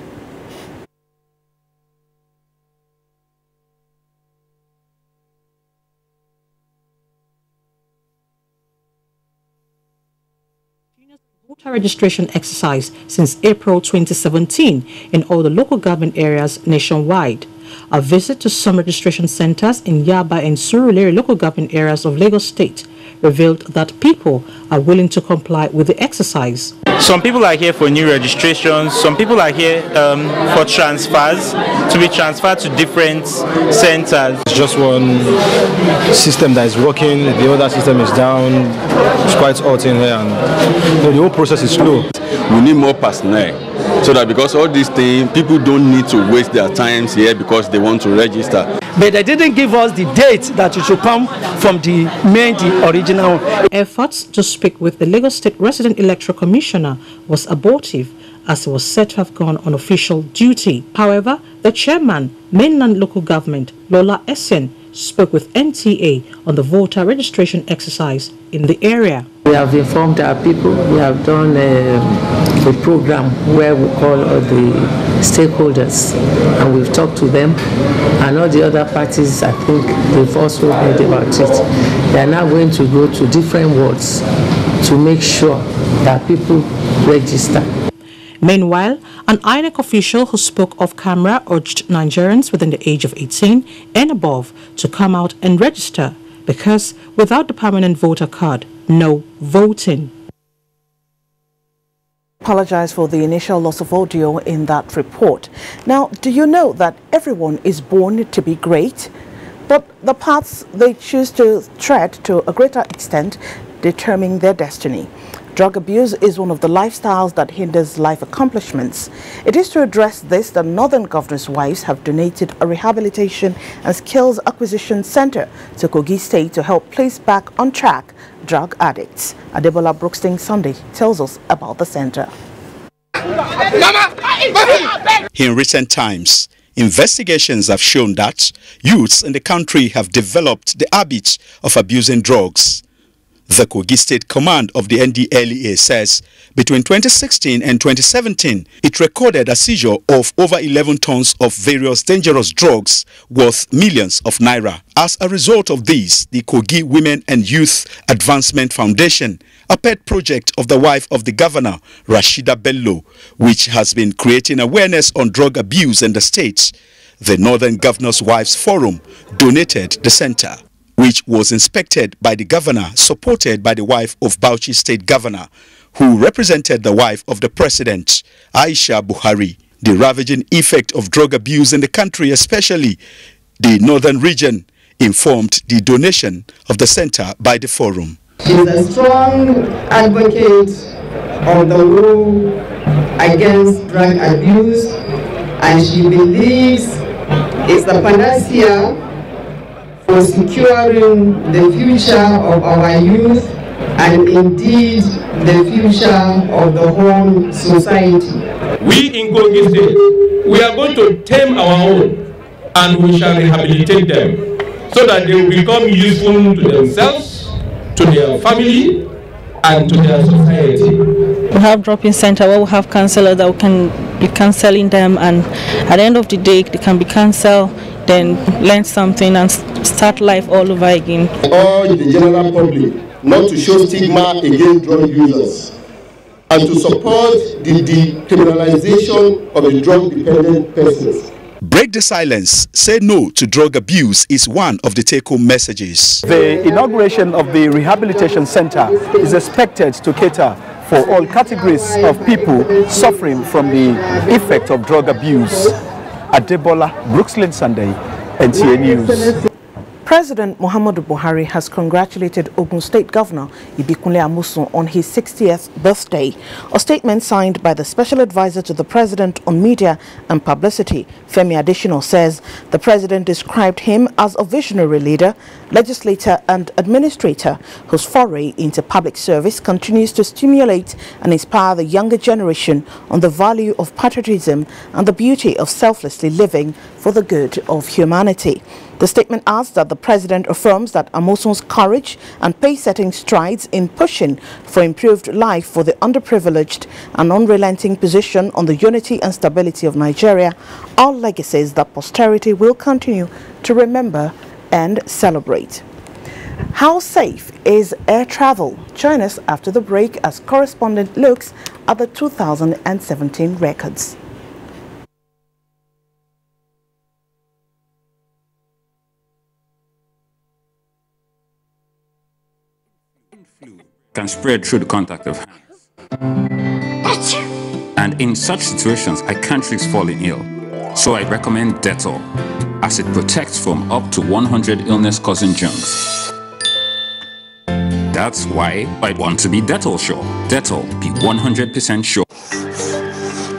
Voter registration exercise since April 2017 in all the local government areas nationwide. A visit to some registration centers in Yaba and Surulere local government areas of Lagos State revealed that people are willing to comply with the exercise. Some people are here for new registrations, some people are here for transfers, to be transferred to different centers. It's just one system that is working, the other system is down. It's quite hot in here, and the whole process is slow. We need more personnel, so that because all these things, people don't need to waste their time here because they want to register. But they didn't give us the date that it should come from the original. Efforts to speak with the Lagos State Resident Electoral Commissioner was abortive, as he was said to have gone on official duty. However, the chairman, Mainland Local Government, Lola Essien, spoke with NTA on the voter registration exercise in the area. We have informed our people. We have done a program where we call all the stakeholders, and we've talked to them, and all the other parties, I think they've also heard about it. They are now going to go to different wards to make sure that people register. Meanwhile, an INEC official who spoke off camera urged Nigerians within the age of 18 and above to come out and register, because without the permanent voter card, no voting. Apologize for the initial loss of audio in that report. Now, do you know that everyone is born to be great, but the paths they choose to tread to a greater extent determine their destiny? Drug abuse is one of the lifestyles that hinders life accomplishments. It is to address this that Northern Governors' Wives have donated a rehabilitation and skills acquisition center to Kogi State to help place back on track drug addicts. Adebola Brookstein Sunday tells us about the center. In recent times, investigations have shown that youths in the country have developed the habit of abusing drugs. The Kogi State Command of the NDLEA says between 2016 and 2017, it recorded a seizure of over 11 tons of various dangerous drugs worth millions of naira. As a result of this, the Kogi Women and Youth Advancement Foundation, a pet project of the wife of the governor, Rashida Bello, which has been creating awareness on drug abuse in the state, the Northern Governors' Wives Forum donated the center, which was inspected by the governor, supported by the wife of Bauchi State Governor, who represented the wife of the president, Aisha Buhari. The ravaging effect of drug abuse in the country, especially the northern region, informed the donation of the center by the forum. She is a strong advocate of the war against drug abuse, and she believes it's the panacea for securing the future of our youth and indeed the future of the whole society. We in Kogi State, we are going to tame our own and we shall rehabilitate them so that they will become useful to themselves, to their family, and to their society. We have drop-in center where we have counselors that we can be counseling them, and at the end of the day they can be counseled, then learn something and start life all over again. Urge the general public not to show stigma against drug users and to support the decriminalization of the drug-dependent persons. Break the silence, say no to drug abuse is one of the take-home messages. The inauguration of the rehabilitation center is expected to cater for all categories of people suffering from the effect of drug abuse. Adebola, Brooksland Sunday, NTA News. President Muhammadu Buhari has congratulated Ogun State Governor Ibikunle Amusun on his 60th birthday. A statement signed by the Special Advisor to the President on Media and Publicity, Femi Adesina, says the President described him as a visionary leader, legislator and administrator whose foray into public service continues to stimulate and inspire the younger generation on the value of patriotism and the beauty of selflessly living for the good of humanity. The statement adds that the President affirms that Amusun's courage and pace-setting strides in pushing for improved life for the underprivileged and unrelenting position on the unity and stability of Nigeria are legacies that posterity will continue to remember and celebrate. How safe is air travel? Join us after the break as correspondent looks at the 2017 records. Can spread through the contact of hands. And in such situations, I can't risk falling ill. So I recommend Dettol, as it protects from up to 100 illness-causing germs. That's why I want to be Dettol sure. Dettol, be 100% sure.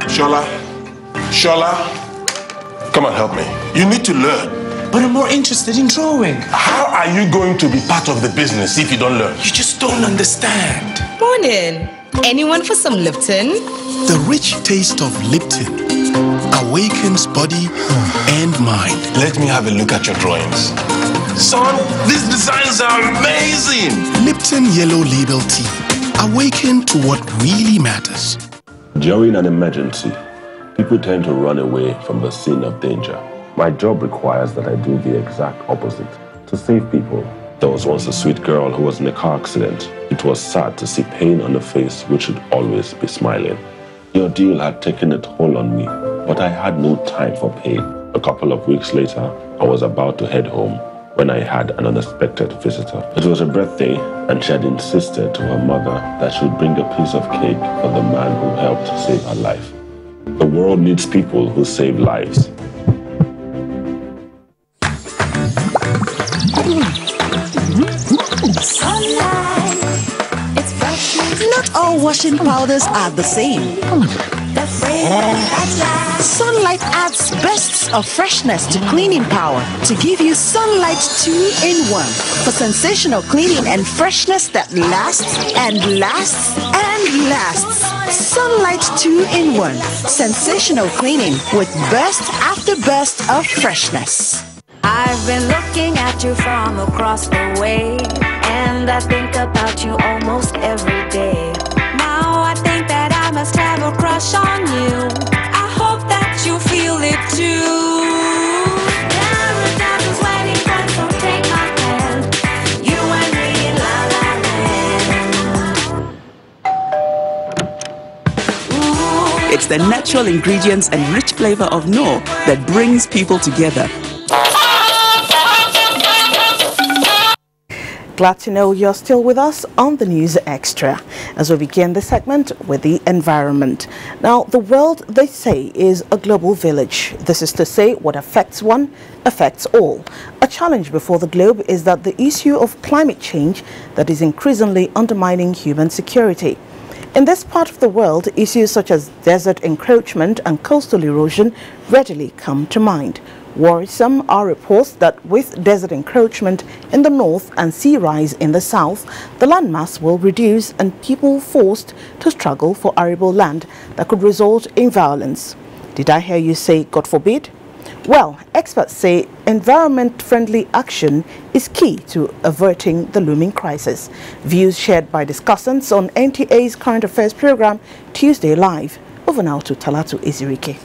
Shola, come and help me. You need to learn. But I'm more interested in drawing. How are you going to be part of the business if you don't learn? You just don't understand. Morning. Anyone for some Lipton? The rich taste of Lipton awakens body and mind. Let me have a look at your drawings. Son, these designs are amazing. Lipton Yellow Label Tea. Awaken to what really matters. During an emergency, people tend to run away from the scene of danger. My job requires that I do the exact opposite, to save people. There was once a sweet girl who was in a car accident. It was sad to see pain on a face which should always be smiling. The ordeal had taken a toll on me, but I had no time for pain. A couple of weeks later, I was about to head home when I had an unexpected visitor. It was her birthday, and she had insisted to her mother that she would bring a piece of cake for the man who helped save her life. The world needs people who save lives. Not all washing powders are the same. Sunlight adds bursts of freshness to cleaning power to give you Sunlight 2-in-1 for sensational cleaning and freshness that lasts and lasts and lasts. Sunlight 2-in-1, sensational cleaning with burst after burst of freshness. I've been looking at you from across the way, and I think about you almost every day. Now I think that I must have a crush on you. I hope that you feel it too. Paradise waiting for, so take my hand. You and me in La La Land. It's the natural ingredients and rich flavor of Knorr that brings people together. Glad to know you're still with us on the News Extra as we begin the segment with the environment. Now, the world, they say, is a global village. This is to say what affects one affects all. A challenge before the globe is that the issue of climate change that is increasingly undermining human security. In this part of the world, issues such as desert encroachment and coastal erosion readily come to mind. Worrisome are reports that with desert encroachment in the north and sea rise in the south, the landmass will reduce and people forced to struggle for arable land that could result in violence. Did I hear you say, God forbid? Well, experts say environment-friendly action is key to averting the looming crisis. Views shared by discussants on NTA's Current Affairs program, Tuesday Live. Over now to Talatu Ezirike.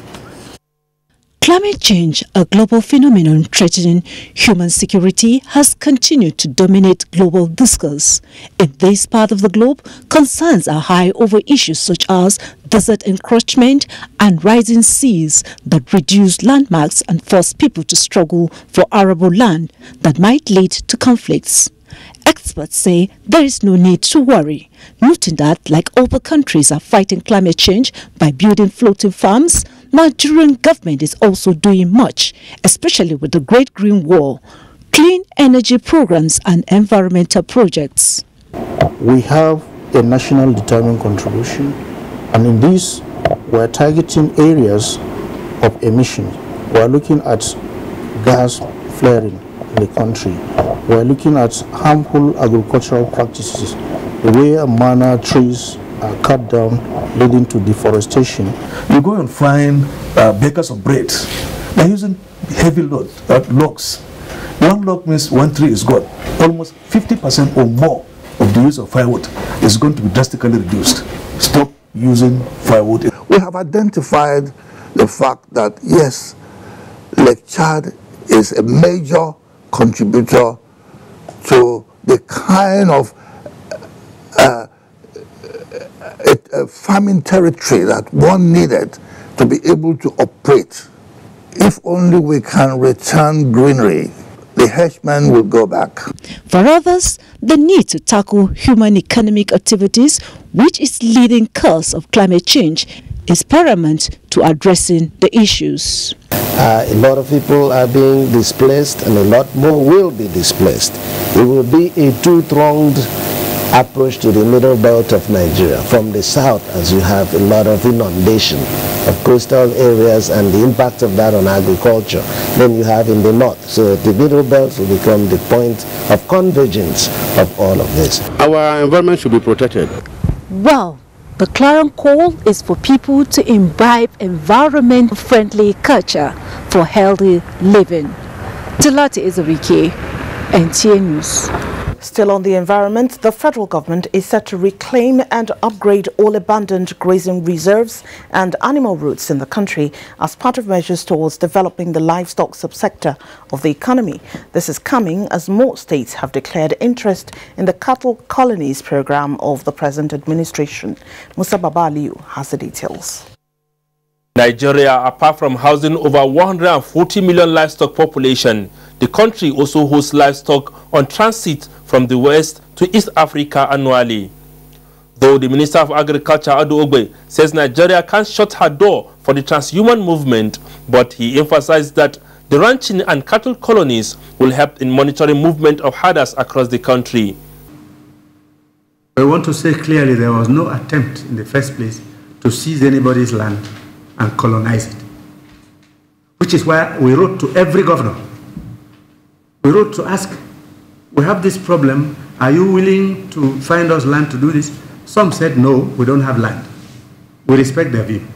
Climate change, a global phenomenon threatening human security, has continued to dominate global discourse. In this part of the globe, concerns are high over issues such as desert encroachment and rising seas that reduce landmass and force people to struggle for arable land that might lead to conflicts. Experts say there is no need to worry, noting that, like other countries are fighting climate change by building floating farms, Nigerian government is also doing much, especially with the Great Green Wall, clean energy programs and environmental projects. We have a national determined contribution, and in this we're targeting areas of emission. We're looking at gas flaring in the country. We're looking at harmful agricultural practices, the way and manner trees are cut down, leading to deforestation. You go and find bakers of bread. They're using heavy logs. One log means one tree is gone. Almost 50% or more of the use of firewood is going to be drastically reduced. Stop using firewood. We have identified the fact that, yes, Lake Chad is a major contributor to the kind of farming territory that one needed to be able to operate. If only we can return greenery, the herdsmen will go back. For others, the need to tackle human economic activities, which is leading cause of climate change, is paramount to addressing the issues. A lot of people are being displaced and a lot more will be displaced. It will be a two-pronged approach to the middle belt of Nigeria. From the south, as you have a lot of inundation of coastal areas and the impact of that on agriculture, then you have in the north. So the middle belt will become the point of convergence of all of this. Our environment should be protected. Well, the clarion call is for people to imbibe environment-friendly culture for healthy living. Talatu Ezirike, NTA News. Still on the environment, the federal government is set to reclaim and upgrade all abandoned grazing reserves and animal routes in the country as part of measures towards developing the livestock subsector of the economy. This is coming as more states have declared interest in the cattle colonies program of the present administration. Musa Babaliu has the details. Nigeria, apart from housing over 140 million livestock population, the country also hosts livestock on transit from the West to East Africa annually. Though the Minister of Agriculture, Adu Ogbe, says Nigeria can't shut her door for the transhuman movement, but he emphasized that the ranching and cattle colonies will help in monitoring movement of herders across the country. I want to say clearly there was no attempt in the first place to seize anybody's land and colonize it, which is why we wrote to every governor. We wrote to ask, we have this problem, are you willing to find us land to do this? Some said, no, we don't have land. We respect their view.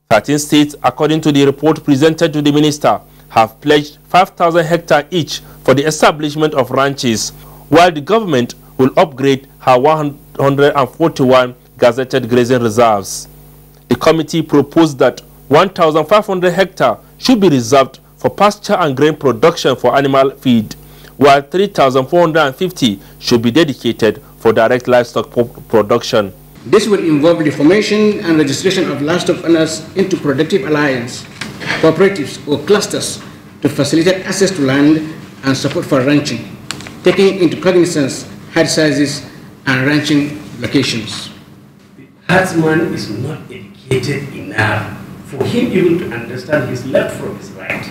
13 states, according to the report presented to the minister, have pledged 5,000 hectares each for the establishment of ranches, while the government will upgrade her 141 gazetted grazing reserves. The committee proposed that 1,500 hectares should be reserved for pasture and grain production for animal feed, while 3,450 should be dedicated for direct livestock production. This will involve the formation and registration of livestock owners into productive alliance, cooperatives or clusters to facilitate access to land and support for ranching, taking into cognizance herd sizes and ranching locations. The herdsman is not educated enough for him even to understand his left from his right.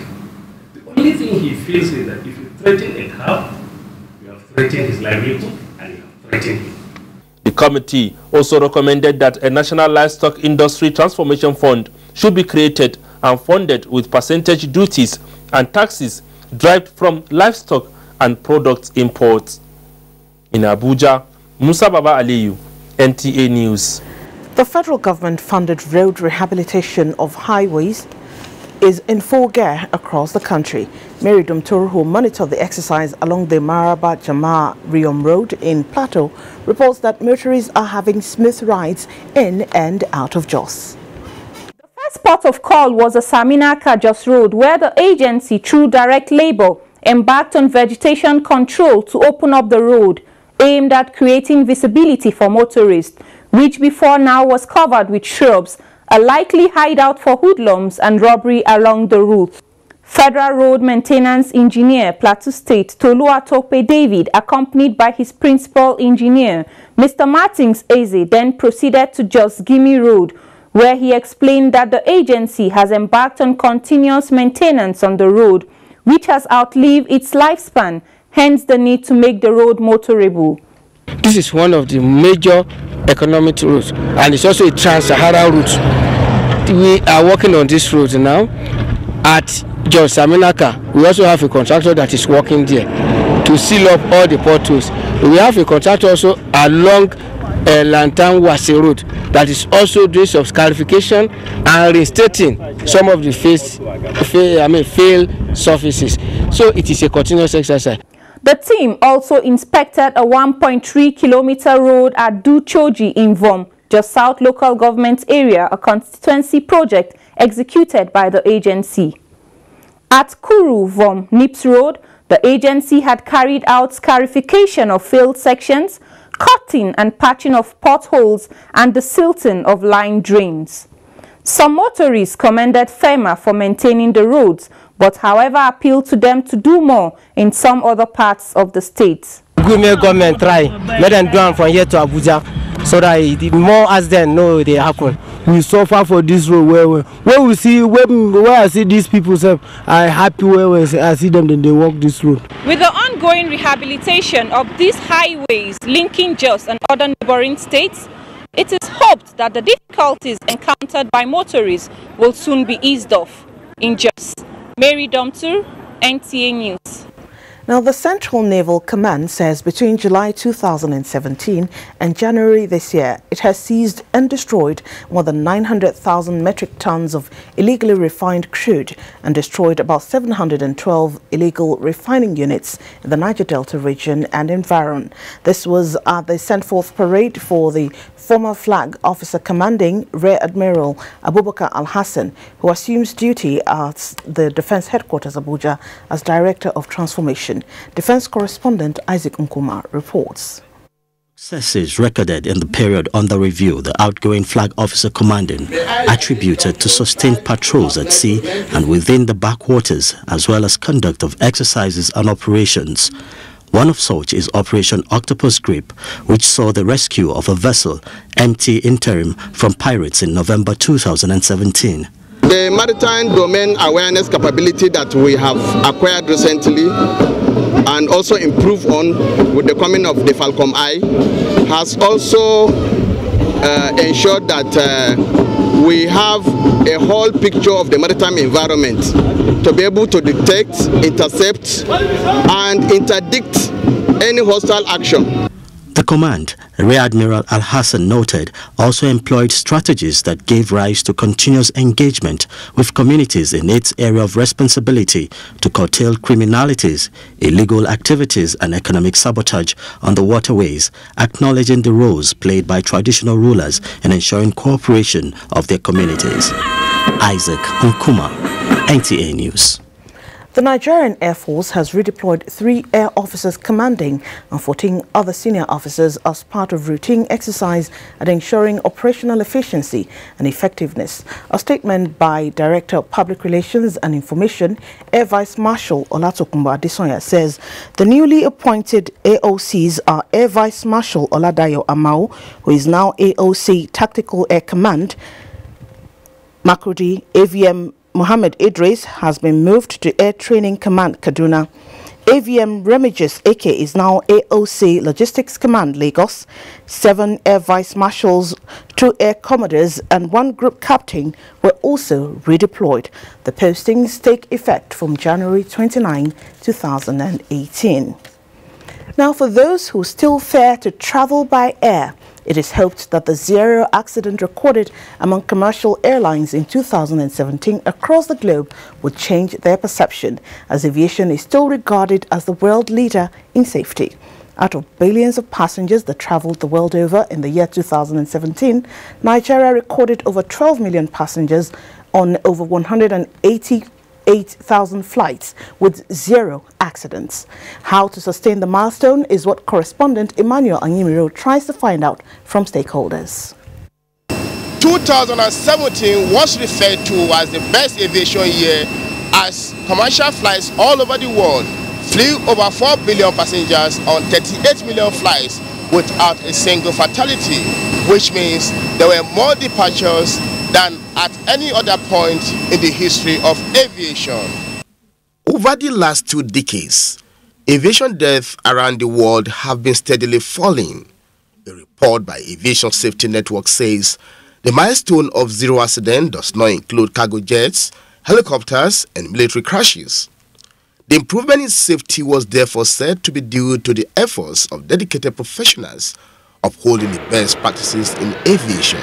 The only thing he feels is that if you threaten a cow, you have threatened his livelihood and you have threatened him. The committee also recommended that a National Livestock Industry Transformation Fund should be created and funded with percentage duties and taxes derived from livestock and product imports. In Abuja, Musa Baba Aliyu, NTA News. The federal government-funded road rehabilitation of highways is in full gear across the country. Mary Domtour, who monitored the exercise along the Maraba Jama Riom Road in Plateau, reports that motorists are having smooth rides in and out of Jos. The first port of call was the Saminaka Jos Road, where the agency, through direct labor, embarked on vegetation control to open up the road, aimed at creating visibility for motorists, which before now was covered with shrubs, a likely hideout for hoodlums and robbery along the route. Federal Road Maintenance Engineer, Plateau State, Toluatope David, accompanied by his principal engineer, Mr. Martins Eze, then proceeded to Jos Gimi Road, where he explained that the agency has embarked on continuous maintenance on the road, which has outlived its lifespan, hence the need to make the road motorable. This is one of the major economic routes, and it's also a trans-Sahara route. We are working on this road now at Jos Saminaka. We also have a contractor that is working there to seal up all the potholes. We have a contractor also along Lantan Wase Road that is also doing some scarification and reinstating some of the failed surfaces. So it is a continuous exercise. The team also inspected a 1.3-kilometer road at Duchoji in Vom, Jos South Local Government Area, a constituency project executed by the agency. At Kuru Vom Nips Road, the agency had carried out scarification of failed sections, cutting and patching of potholes, and the silting of line drains. Some motorists commended FEMA for maintaining the roads, but however appealed to them to do more in some other parts of the state. Good government try, let them do from here to Abuja, so that the more accidents know they happen. We suffer for this road where we see where I see these people, I happy where I see them, then they walk this road. With the ongoing rehabilitation of these highways linking Jos and other neighboring states, it is hoped that the difficulties encountered by motorists will soon be eased off. In Jos, Mary Domtour, NTA News. Now, the Central Naval Command says between July 2017 and January this year, it has seized and destroyed more than 900,000 metric tons of illegally refined crude and destroyed about 712 illegal refining units in the Niger Delta region and environ. This was at the sent-forth parade for the former flag officer commanding Rear Admiral Abubakar Al-Hassan, who assumes duty at the Defense Headquarters Abuja as Director of Transformation. Defense correspondent Isaac Nkuma reports. Successes recorded in the period under review, the outgoing flag officer commanding attributed to sustained patrols at sea and within the backwaters, as well as conduct of exercises and operations. One of such is Operation Octopus Grip, which saw the rescue of a vessel, MT Interim, from pirates in November 2017. The maritime domain awareness capability that we have acquired recently and also improved on with the coming of the Falcom Eye has also ensured that we have a whole picture of the maritime environment to be able to detect, intercept, and interdict any hostile action. The command, Rear Admiral Al-Hassan noted, also employed strategies that gave rise to continuous engagement with communities in its area of responsibility to curtail criminalities, illegal activities and economic sabotage on the waterways, acknowledging the roles played by traditional rulers in ensuring cooperation of their communities. Isaac Nkuma, NTA News. The Nigerian Air Force has redeployed 3 air officers commanding and 14 other senior officers as part of routine exercise at ensuring operational efficiency and effectiveness. A statement by Director of Public Relations and Information, Air Vice Marshal Olatokunbo Adesonya, says the newly appointed AOCs are Air Vice Marshal Oladayo Amao, who is now AOC Tactical Air Command. Makurdi AVM Mohammed Idris has been moved to Air Training Command Kaduna. AVM Remigius Eke is now AOC Logistics Command Lagos. 7 Air Vice Marshals, 2 Air Commodores and 1 Group Captain were also redeployed. The postings take effect from January 29, 2018. Now, for those who still fear to travel by air, it is hoped that the 0 accident recorded among commercial airlines in 2017 across the globe would change their perception, as aviation is still regarded as the world leader in safety. Out of billions of passengers that traveled the world over in the year 2017, Nigeria recorded over 12 million passengers on over 188,000 flights with 0 accidents. How to sustain the milestone is what correspondent Emmanuel Anyimiro tries to find out from stakeholders. 2017 was referred to as the best aviation year, as commercial flights all over the world flew over 4 billion passengers on 38 million flights without a single fatality, which means there were more departures than at any other point in the history of aviation. Over the last 2 decades, aviation deaths around the world have been steadily falling. A report by Aviation Safety Network says the milestone of 0 accident does not include cargo jets, helicopters, and military crashes. The improvement in safety was therefore said to be due to the efforts of dedicated professionals upholding the best practices in aviation.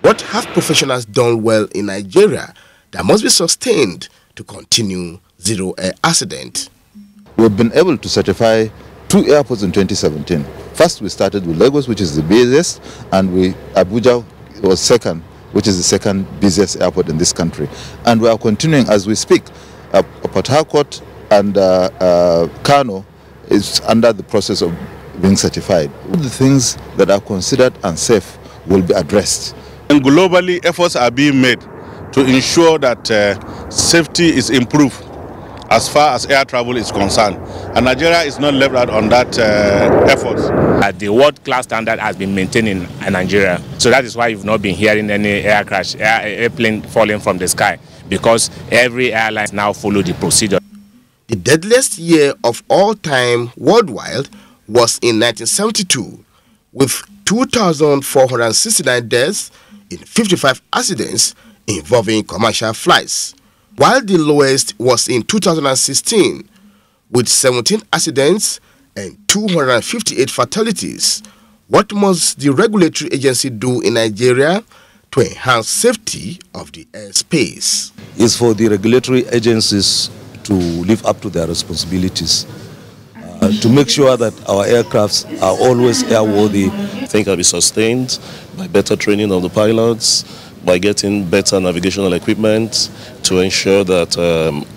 What have professionals done well in Nigeria that must be sustained to continue 0 air accident? We've been able to certify 2 airports in 2017. First, we started with Lagos, which is the busiest, and Abuja was second, which is the second busiest airport in this country. And we are continuing as we speak. Port Harcourt and Kano is under the process of being certified. All the things that are considered unsafe will be addressed. And globally, efforts are being made to ensure that safety is improved as far as air travel is concerned. And Nigeria is not left out on that effort. The world-class standard has been maintained in Nigeria. So that is why you've not been hearing any air crash, airplane falling from the sky, because every airline now follow the procedure. The deadliest year of all time worldwide was in 1972, with 2,469 deaths in 55 accidents involving commercial flights, while the lowest was in 2016, with 17 accidents and 258 fatalities. What must the regulatory agency do in Nigeria to enhance safety of the airspace? It's for the regulatory agencies to live up to their responsibilities, to make sure that our aircrafts are always airworthy. I think it'll be sustained by better training of the pilots, by getting better navigational equipment to ensure that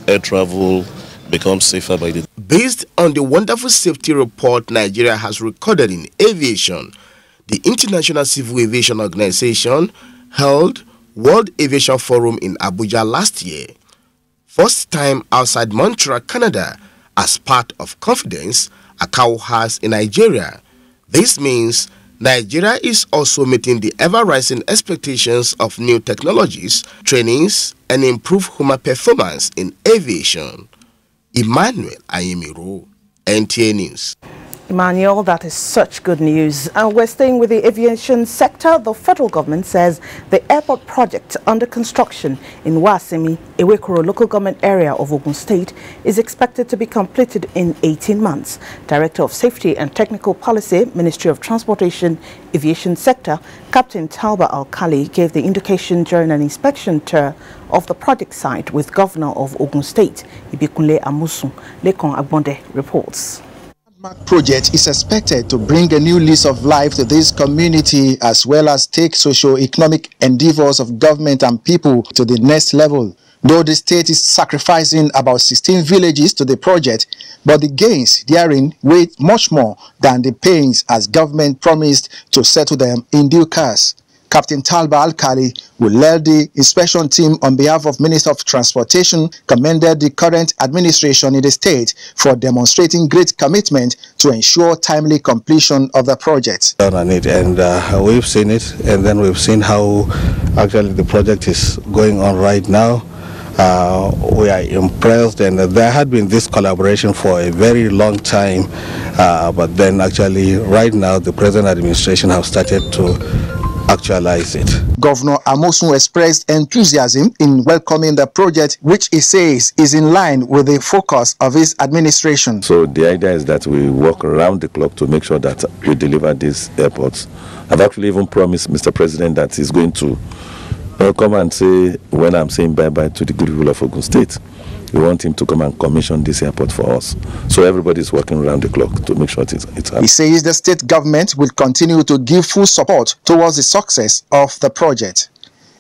air travel becomes safer by the day. Based on the wonderful safety report Nigeria has recorded in aviation, the International Civil Aviation Organization held World Aviation Forum in Abuja last year, first time outside Montreal, Canada, as part of confidence ACAO has in Nigeria. This means Nigeria is also meeting the ever-rising expectations of new technologies, trainings, and improved human performance in aviation. Emmanuel Anyimiro, NTA News. Emmanuel, that is such good news. And we're staying with the aviation sector. The federal government says the airport project under construction in Wasimi, Ewekoro local government area of Ogun State, is expected to be completed in 18 months. Director of Safety and Technical Policy, Ministry of Transportation, Aviation Sector, Captain Talba Alkali, gave the indication during an inspection tour of the project site with Governor of Ogun State, Ibikunle Amusun. Lekon Agbonde reports. Project is expected to bring a new lease of life to this community, as well as take socio-economic endeavors of government and people to the next level. Though the state is sacrificing about 16 villages to the project, but the gains therein weigh much more than the pains as government promised to settle them in due course. Captain Talba Al-Kali, who led the inspection team on behalf of Minister of Transportation, commended the current administration in the state for demonstrating great commitment to ensure timely completion of the project. And we've seen it, and then we've seen how actually the project is going on right now. We are impressed, and there had been this collaboration for a very long time, but then actually right now the present administration have started to actualize it. Governor Amosun expressed enthusiasm in welcoming the project, which he says is in line with the focus of his administration. So the idea is that we work around the clock to make sure that we deliver these airports. I've actually even promised Mr. President that he's going to come and say, when I'm saying bye-bye to the good people of Ogun State, we want him to come and commission this airport for us. So everybody's working around the clock to make sure it's happening. He says the state government will continue to give full support towards the success of the project.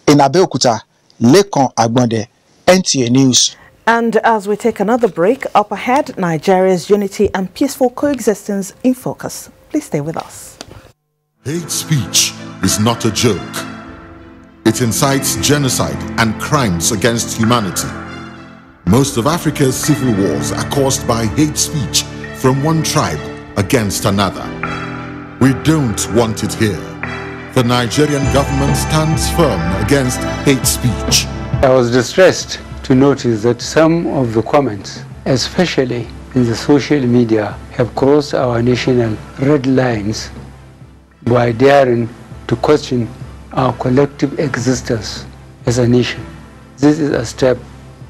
In Abeokuta, Lekon Agbonde, NTA News. And as we take another break, up ahead, Nigeria's unity and peaceful coexistence in focus. Please stay with us. Hate speech is not a joke. It incites genocide and crimes against humanity. Most of Africa's civil wars are caused by hate speech from one tribe against another. We don't want it here. The Nigerian government stands firm against hate speech. I was distressed to notice that some of the comments, especially in the social media, have crossed our national red lines by daring to question our collective existence as a nation. This is a step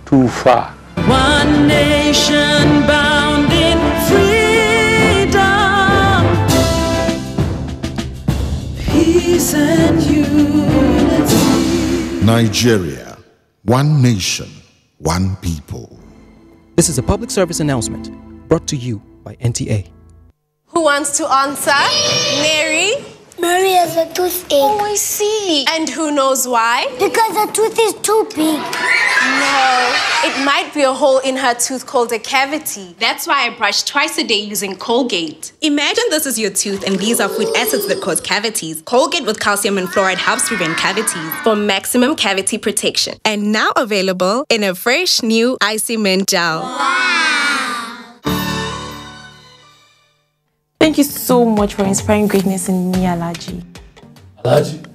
too far. One nation bound in freedom, peace and unity. Nigeria, one nation, one people. This is a public service announcement brought to you by NTA. Who wants to answer? Mary? Mary has a toothache. Oh, I see. And who knows why? Because her tooth is too big. No, it might be a hole in her tooth called a cavity. That's why I brush twice a day using Colgate. Imagine this is your tooth and these are food acids that cause cavities. Colgate with calcium and fluoride helps prevent cavities for maximum cavity protection. And now available in a fresh new Icy Mint gel. Wow. Thank you so much for inspiring greatness in me, Alhaji. Alhaji?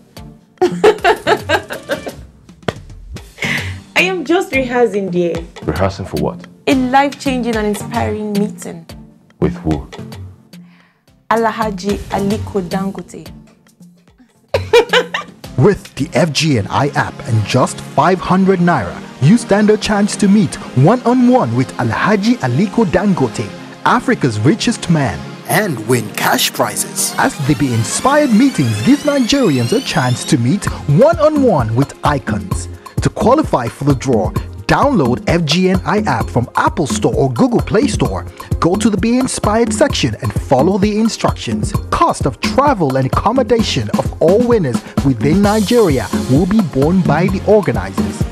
I am just rehearsing there. Rehearsing for what? A life-changing and inspiring meeting. With who? Alhaji Aliko Dangote. With the FGNI app and just 500 Naira, you stand a chance to meet one-on-one with Alhaji Aliko Dangote, Africa's richest man, and win cash prizes. As the Be Inspired meetings give Nigerians a chance to meet one-on-one with icons. To qualify for the draw, download FGNI app from Apple Store or Google Play Store. Go to the Be Inspired section and follow the instructions. Cost of travel and accommodation of all winners within Nigeria will be borne by the organizers.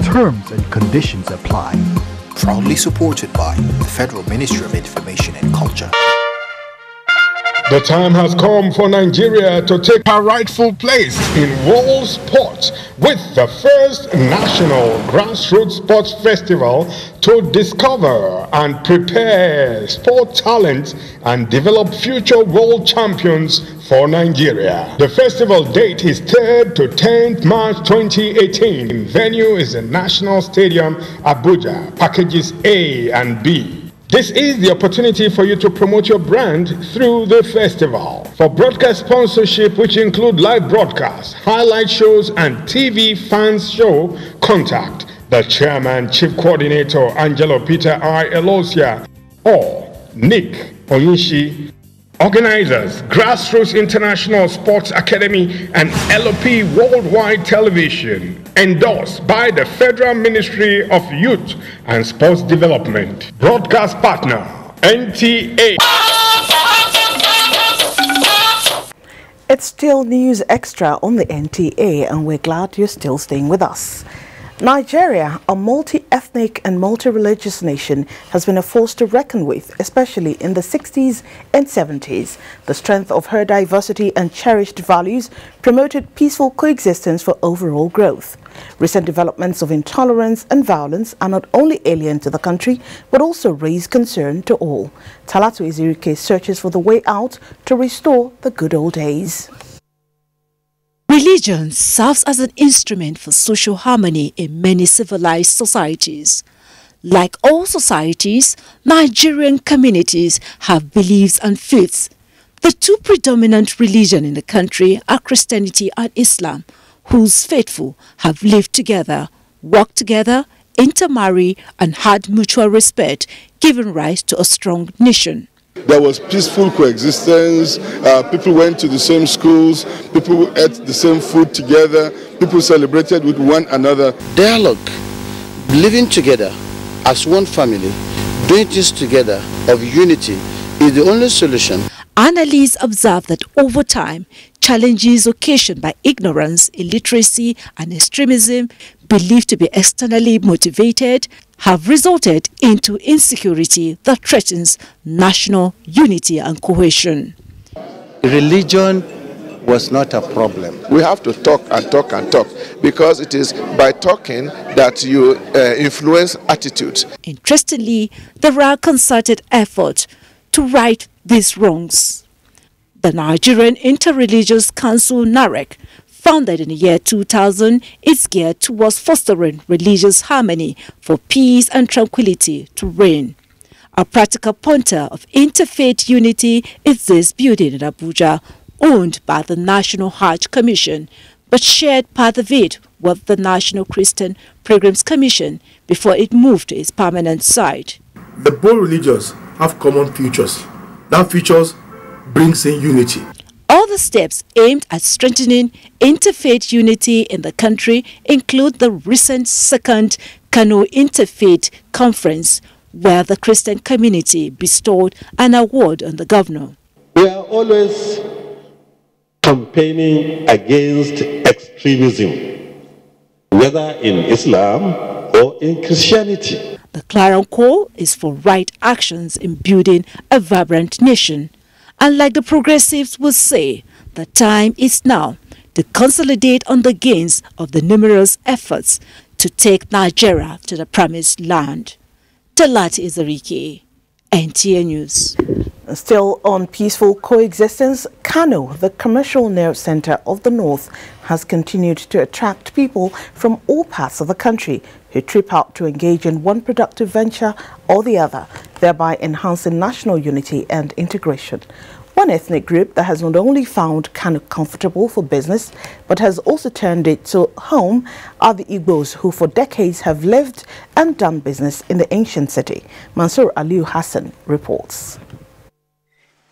Terms and conditions apply. Proudly supported by the Federal Ministry of Information and Culture. The time has come for Nigeria to take her rightful place in world sports with the first national grassroots sports festival to discover and prepare sport talent and develop future world champions for Nigeria. The festival date is 3rd to 10th March 2018. Venue is the National Stadium, Abuja, packages A and B. This is the opportunity for you to promote your brand through the festival. For broadcast sponsorship, which include live broadcasts, highlight shows, and TV fans show, contact the Chairman, Chief Coordinator, Angelo Peter I. Elosia, or Nick Onishi. Organizers, Grassroots International Sports Academy and LOP Worldwide Television. Endorsed by the Federal Ministry of Youth and Sports Development. Broadcast partner, NTA. It's still News Extra on the NTA, and we're glad you're still staying with us. Nigeria, a multi-ethnic and multi-religious nation, has been a force to reckon with, especially in the 60s and 70s. The strength of her diversity and cherished values promoted peaceful coexistence for overall growth. Recent developments of intolerance and violence are not only alien to the country, but also raise concern to all. Talatu Ezirike searches for the way out to restore the good old days. Religion serves as an instrument for social harmony in many civilized societies. Like all societies, Nigerian communities have beliefs and faiths. The two predominant religions in the country are Christianity and Islam, whose faithful have lived together, worked together, intermarried, and had mutual respect, giving rise to a strong nation. There was peaceful coexistence, people went to the same schools, people ate the same food together, people celebrated with one another. Dialogue, living together as one family, doing things together of unity is the only solution. Analysts observe that over time, challenges occasioned by ignorance, illiteracy, and extremism, believed to be externally motivated, have resulted into insecurity that threatens national unity and cohesion. Religion was not a problem. We have to talk and talk and talk, because it is by talking that you influence attitudes. Interestingly, there are concerted efforts to right these wrongs. The Nigerian Interreligious Council (NAREC), founded in the year 2000, is geared towards fostering religious harmony for peace and tranquility to reign. A practical pointer of interfaith unity is this building in Abuja, owned by the National Hajj Commission, but shared part of it with the National Christian Pilgrims Commission before it moved to its permanent site. The both religions have common features. That features brings in unity. Other steps aimed at strengthening interfaith unity in the country include the recent second Kano Interfaith Conference, where the Christian community bestowed an award on the governor. We are always campaigning against extremism, whether in Islam or in Christianity. The clarion call is for right actions in building a vibrant nation. And like the progressives will say, the time is now to consolidate on the gains of the numerous efforts to take Nigeria to the promised land. Talatu Ezirike, NTA News. Still on peaceful coexistence, Kano, the commercial nerve center of the north, has continued to attract people from all parts of the country who trip out to engage in one productive venture or the other, thereby enhancing national unity and integration. One ethnic group that has not only found Kano comfortable for business, but has also turned it to home are the Igbos, who for decades have lived and done business in the ancient city. Mansour Aliu Hassan reports.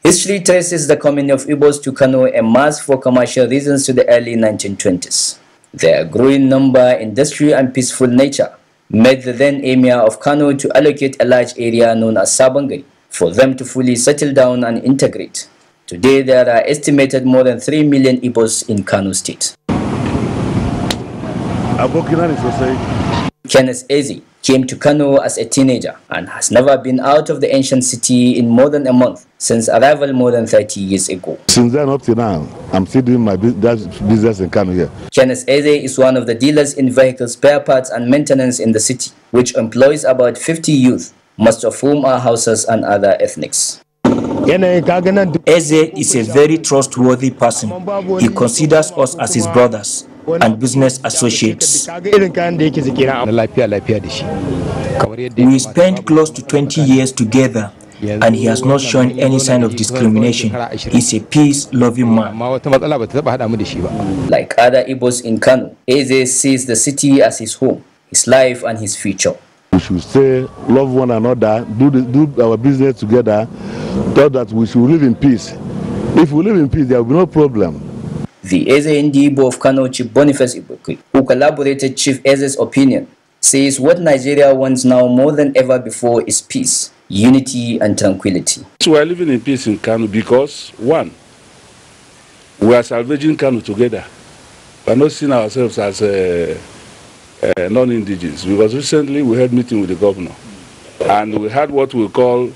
History traces the coming of Igbos to Kano en masse for commercial reasons to the early 1920s. Their growing number, industry and peaceful nature made the then Emir of Kano to allocate a large area known as Sabangari for them to fully settle down and integrate. Today, there are estimated more than 3 million Igbos in Kano State. Kenneth Eze came to Kano as a teenager and has never been out of the ancient city in more than a month since arrival more than 30 years ago. Since then up to now, I'm still doing my business in Kano here. Kenneth Eze is one of the dealers in vehicle spare parts and maintenance in the city, which employs about 50 youth, most of whom are Hausas and other ethnics. Eze is a very trustworthy person. He considers us as his brothers and business associates. We spent close to 20 years together, and he has not shown any sign of discrimination. He's a peace-loving man. Like other Igbos in Kano, Eze sees the city as his home, his life and his future. We should stay, love one another, do our business together, so that we should live in peace. If we live in peace, there will be no problem. The Eze Ndibo of Kano, Chief Boniface Ibukwe, who collaborated Chief Eze's opinion, says what Nigeria wants now more than ever before is peace, unity and tranquility. So we are living in peace in Kano because, one, we are salvaging Kano together. We are not seeing ourselves as non-indigenous, because recently we had meeting with the governor, and we had what we call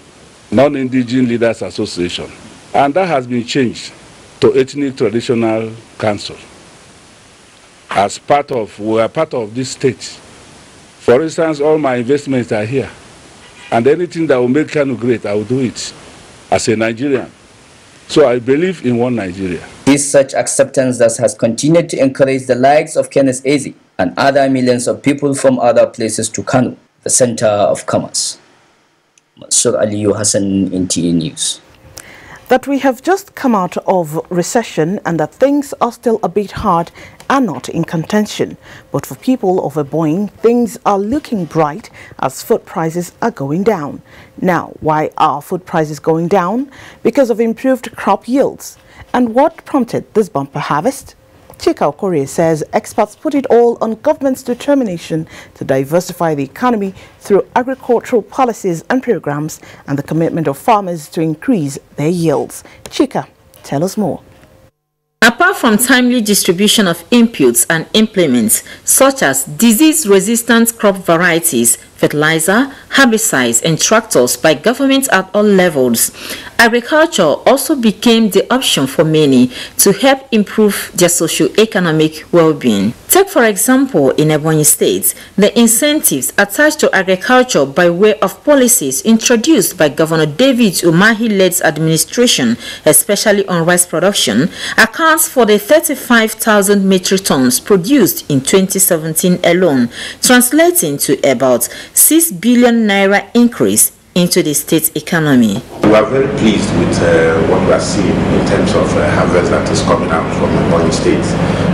Non-Indigenous Leaders Association, and that has been changed to Ethnic Traditional Council. As we are part of this state. For instance, all my investments are here, and anything that will make Kano great, I will do it as a Nigerian. So I believe in one Nigeria. This such acceptance thus has continued to encourage the likes of Kenneth Eze and other millions of people from other places to Kano, the center of commerce. Mansur Aliyu Hassan, NTA News. That we have just come out of recession and that things are still a bit hard are not in contention. But for people of Ebonyi, things are looking bright as food prices are going down. Now, why are food prices going down? Because of improved crop yields. And what prompted this bumper harvest? Chika Okorie says experts put it all on government's determination to diversify the economy through agricultural policies and programs and the commitment of farmers to increase their yields. Chika, tell us more. Apart from timely distribution of inputs and implements such as disease-resistant crop varieties, fertilizer, herbicides and tractors by government at all levels, agriculture also became the option for many to help improve their socio-economic well-being. Take for example in Ebonyi State, the incentives attached to agriculture by way of policies introduced by Governor David Umahi-led administration, especially on rice production, accounts for the 35,000 metric tons produced in 2017 alone, translating to about 6 billion naira increase into the state's economy. We are very pleased with what we are seeing in terms of harvest that is coming out from Ebonyi State.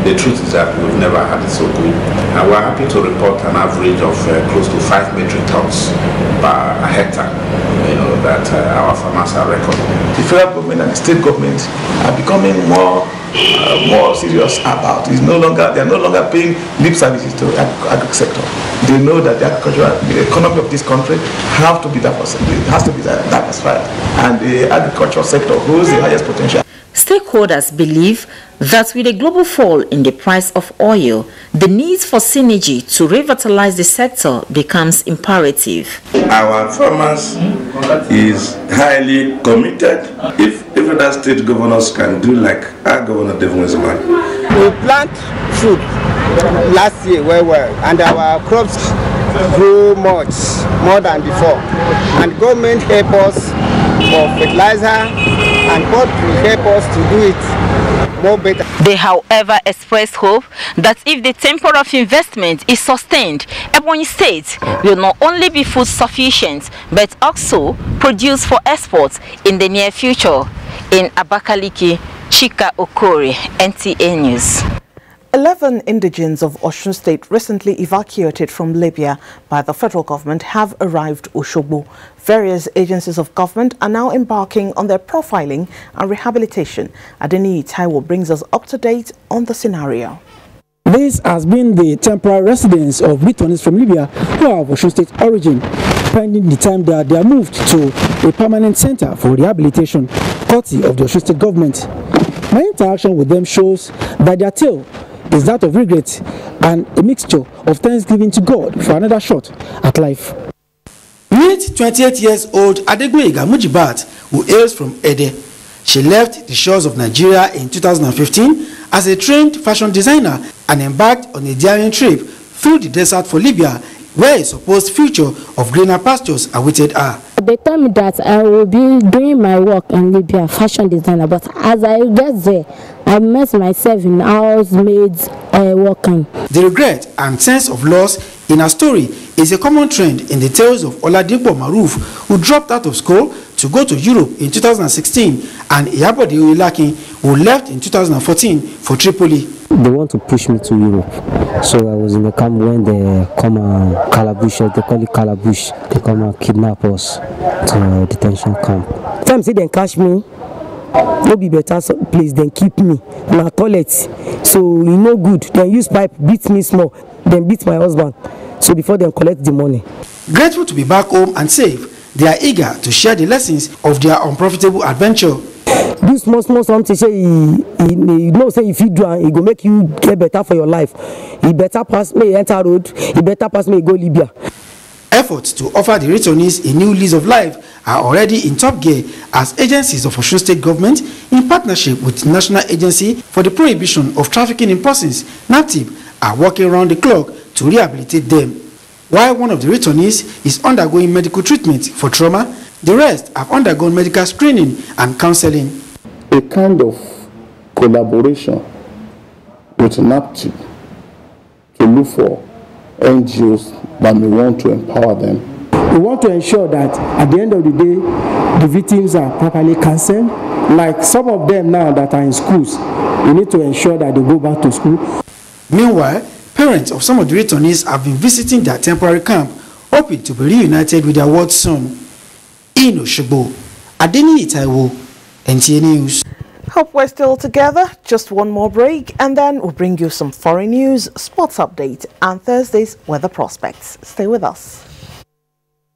The truth is that we've never had it so good, and we are happy to report an average of close to 5 metric tons per hectare. That our farmers are recording. The federal government and the state government are becoming more serious about. They are no longer paying lip services to the agriculture sector. They know that the economy of this country has to be diversified, and the agricultural sector holds the highest potential. Stakeholders believe that with a global fall in the price of oil, the need for synergy to revitalize the sector becomes imperative. Our farmers is highly committed. If the state governors can do like our governor Devon Zimani. We plant food last year well, and our crops grew more than before. And government help us for fertilizer, and God will help us to do it more better. They, however, express hope that if the tempo of investment is sustained, Ebonyi State will not only be food sufficient, but also produce for exports in the near future. In Abakaliki, Chika Okorie, NTA News. 11 indigents of Osun State recently evacuated from Libya by the federal government have arrived Osogbo. Various agencies of government are now embarking on their profiling and rehabilitation. Adeni Taiwo brings us up to date on the scenario. This has been the temporary residence of returnees from Libya who are of Osun State origin, pending the time that they are moved to a permanent center for rehabilitation, courtesy of the Osun State government. My interaction with them shows that their tale is that of regret and a mixture of thanksgiving to God for another shot at life. Meet 28-year-old Adegboyega Mujibat, who hails from Ede. She left the shores of Nigeria in 2015 as a trained fashion designer and embarked on a daring trip through the desert for Libya, where a supposed future of greener pastures awaited her. They told me that I will be doing my work in Libya, fashion designer, but as I get there, I met myself in housemaids working. The regret and sense of loss in her story is a common trend in the tales of Oladipo Maruf, who dropped out of school to go to Europe in 2016, and Iyabode Oyelaki, who left in 2014 for Tripoli. They want to push me to Europe, so I was in the camp when they come and calabush, they call it calabush, they come and kidnap us to a detention camp. Sometimes they catch me, no be better place, then keep me in a toilet, so you no good, then use pipe, beat me small, then beat my husband, so before they collect the money. Grateful to be back home and safe, they are eager to share the lessons of their unprofitable adventure. do small something, say you know, say if you do, it go make you get better for your life. He better pass me enter road. He better pass me go Libya. Efforts to offer the returnees a new lease of life are already in top gear as agencies of Osun State government, in partnership with the National Agency for the Prohibition of Trafficking in Persons, NAPTIP, are working around the clock to rehabilitate them. While one of the returnees is undergoing medical treatment for trauma, the rest have undergone medical screening and counseling. A kind of collaboration with NAPTIP to look for NGOs that may want to empower them. We want to ensure that at the end of the day, the victims are properly counseled. Like some of them now that are in schools, we need to ensure that they go back to school. Meanwhile, parents of some of the returnees have been visiting their temporary camp, hoping to be reunited with their ward son. In Osogbo, Adeni Itaiwo, NTA News. Hope we're still together. Just one more break and then we'll bring you some foreign news, sports update and Thursday's weather prospects. Stay with us.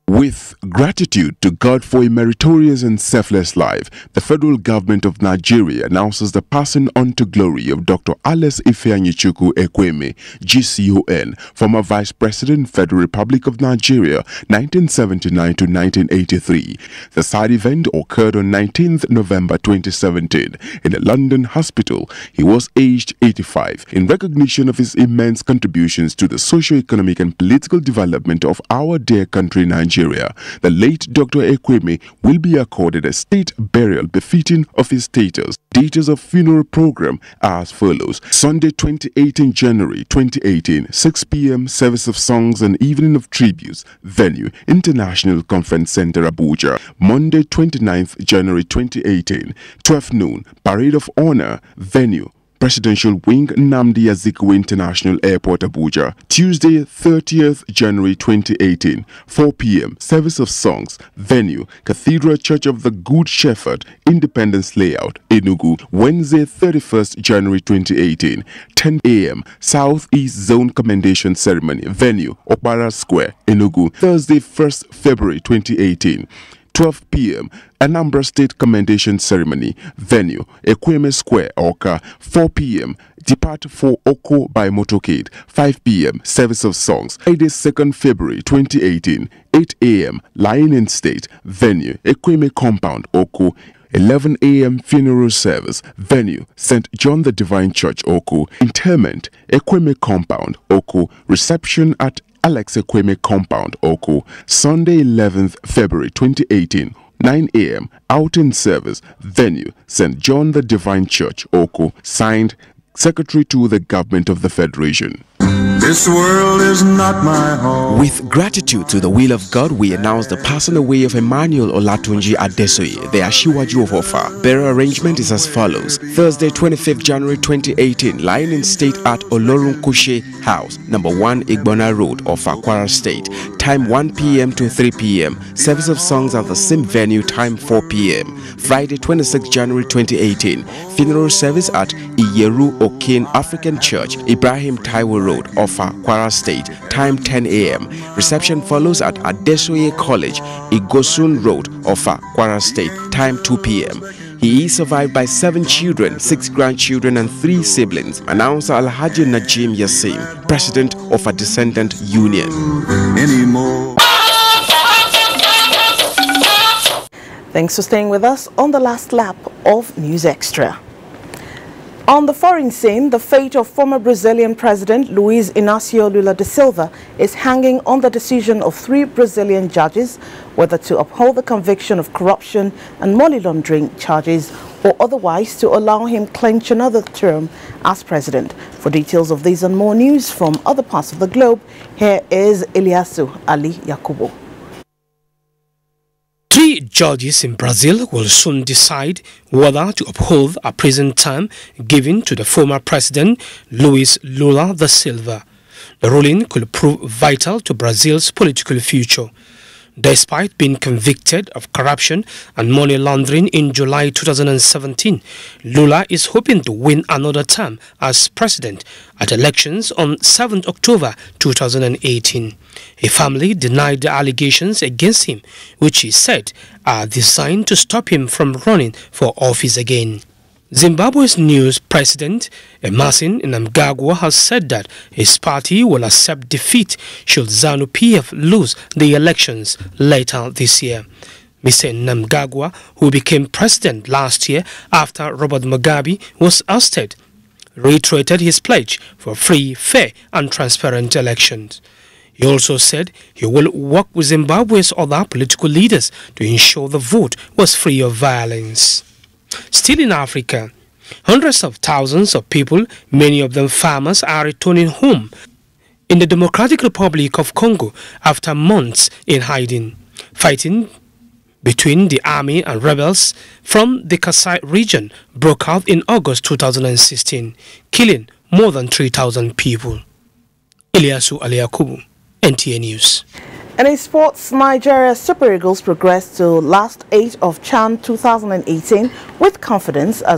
With gratitude to God for a meritorious and selfless life, the federal government of Nigeria announces the passing on to glory of Dr. Alex Ifeanyichukwu Ekweme, GCON, former Vice President, Federal Republic of Nigeria, 1979 to 1983. The sad event occurred on 19th November 2017 in a London hospital. He was aged 85. In recognition of his immense contributions to the socio-economic and political development of our dear country, Nigeria, the late Dr. Ekweme will be accorded a state burial befitting of his status. Details of funeral program are as follows. Sunday 28th January 2018, 6 p.m. service of songs and evening of tributes. Venue, International Conference Center, Abuja. Monday 29th January 2018, 12 noon, parade of honor. Venue, Presidential Wing, Nnamdi Azikiwe International Airport, Abuja. Tuesday, 30th January 2018, 4 p.m. Service of songs. Venue, Cathedral Church of the Good Shepherd, Independence Layout, Enugu. Wednesday, 31st January 2018, 10 a.m. Southeast Zone Commendation Ceremony. Venue, Opara Square, Enugu. Thursday, 1st February 2018, 12 p.m. Anambra State Commendation Ceremony. Venue, Ekweme Square, Awka. 4 p.m. Depart for Oko by motorcade. 5 p.m. Service of songs. Friday, 2nd February 2018, 8 a.m. Lying in State. Venue, Ekweme Compound, Oko. 11 a.m. Funeral service. Venue, St. John the Divine Church, Oko. Interment, Ekweme Compound, Oko. Reception at Alex Ekweme Compound, Oko. Sunday, 11th February 2018, 9 a.m. Outing service. Venue, St. John the Divine Church, Oko. Signed, Secretary to the Government of the Federation. This world is not my home. With gratitude to the will of God, we announce the passing away of Emmanuel Olatunji Adesoye, the Ashiwaju of Ofa. Burial arrangement is as follows. Thursday, 25th January 2018, lying in state at Olorun Kushe House, number 1 Igbona Road, Ofa, Kwara State. Time 1 p.m. to 3 p.m. Service of songs at the same venue, time 4 p.m. Friday, 26th January 2018, funeral service at Iyeru Okin African Church, Ibrahim Taiwo Road, Ofa, Kwara State, time 10 a.m. Reception follows at Adesoye College, Igosun Road, Ofa, Kwara State, time 2 p.m. He is survived by 7 children, 6 grandchildren and 3 siblings. Announcer Alhaji Najim Yassim, President of a Descendant Union. Thanks for staying with us on the last lap of News Extra. On the foreign scene, the fate of former Brazilian President Luiz Inácio Lula da Silva is hanging on the decision of 3 Brazilian judges whether to uphold the conviction of corruption and money laundering charges or otherwise to allow him clinch another term as president. For details of these and more news from other parts of the globe, here is Ilyasu Ali Yakubu. 3 judges in Brazil will soon decide whether to uphold a prison term given to the former president Luiz Lula da Silva. The ruling could prove vital to Brazil's political future. Despite being convicted of corruption and money laundering in July 2017, Lula is hoping to win another term as president at elections on 7 October 2018. A family denied the allegations against him, which he said are designed to stop him from running for office again. Zimbabwe's new president, Emmerson Mnangagwa, has said that his party will accept defeat should ZANU-PF lose the elections later this year. Mr. Mnangagwa, who became president last year after Robert Mugabe was ousted, reiterated his pledge for free, fair and transparent elections. He also said he will work with Zimbabwe's other political leaders to ensure the vote was free of violence. Still in Africa, hundreds of thousands of people, many of them farmers, are returning home in the Democratic Republic of Congo after months in hiding. Fighting between the army and rebels from the Kasai region broke out in August 2016, killing more than 3,000 people. Ilyasu Aliakubu, NTA News. And in sports, Nigeria Super Eagles progressed to last 8 of CHAN 2018 with confidence as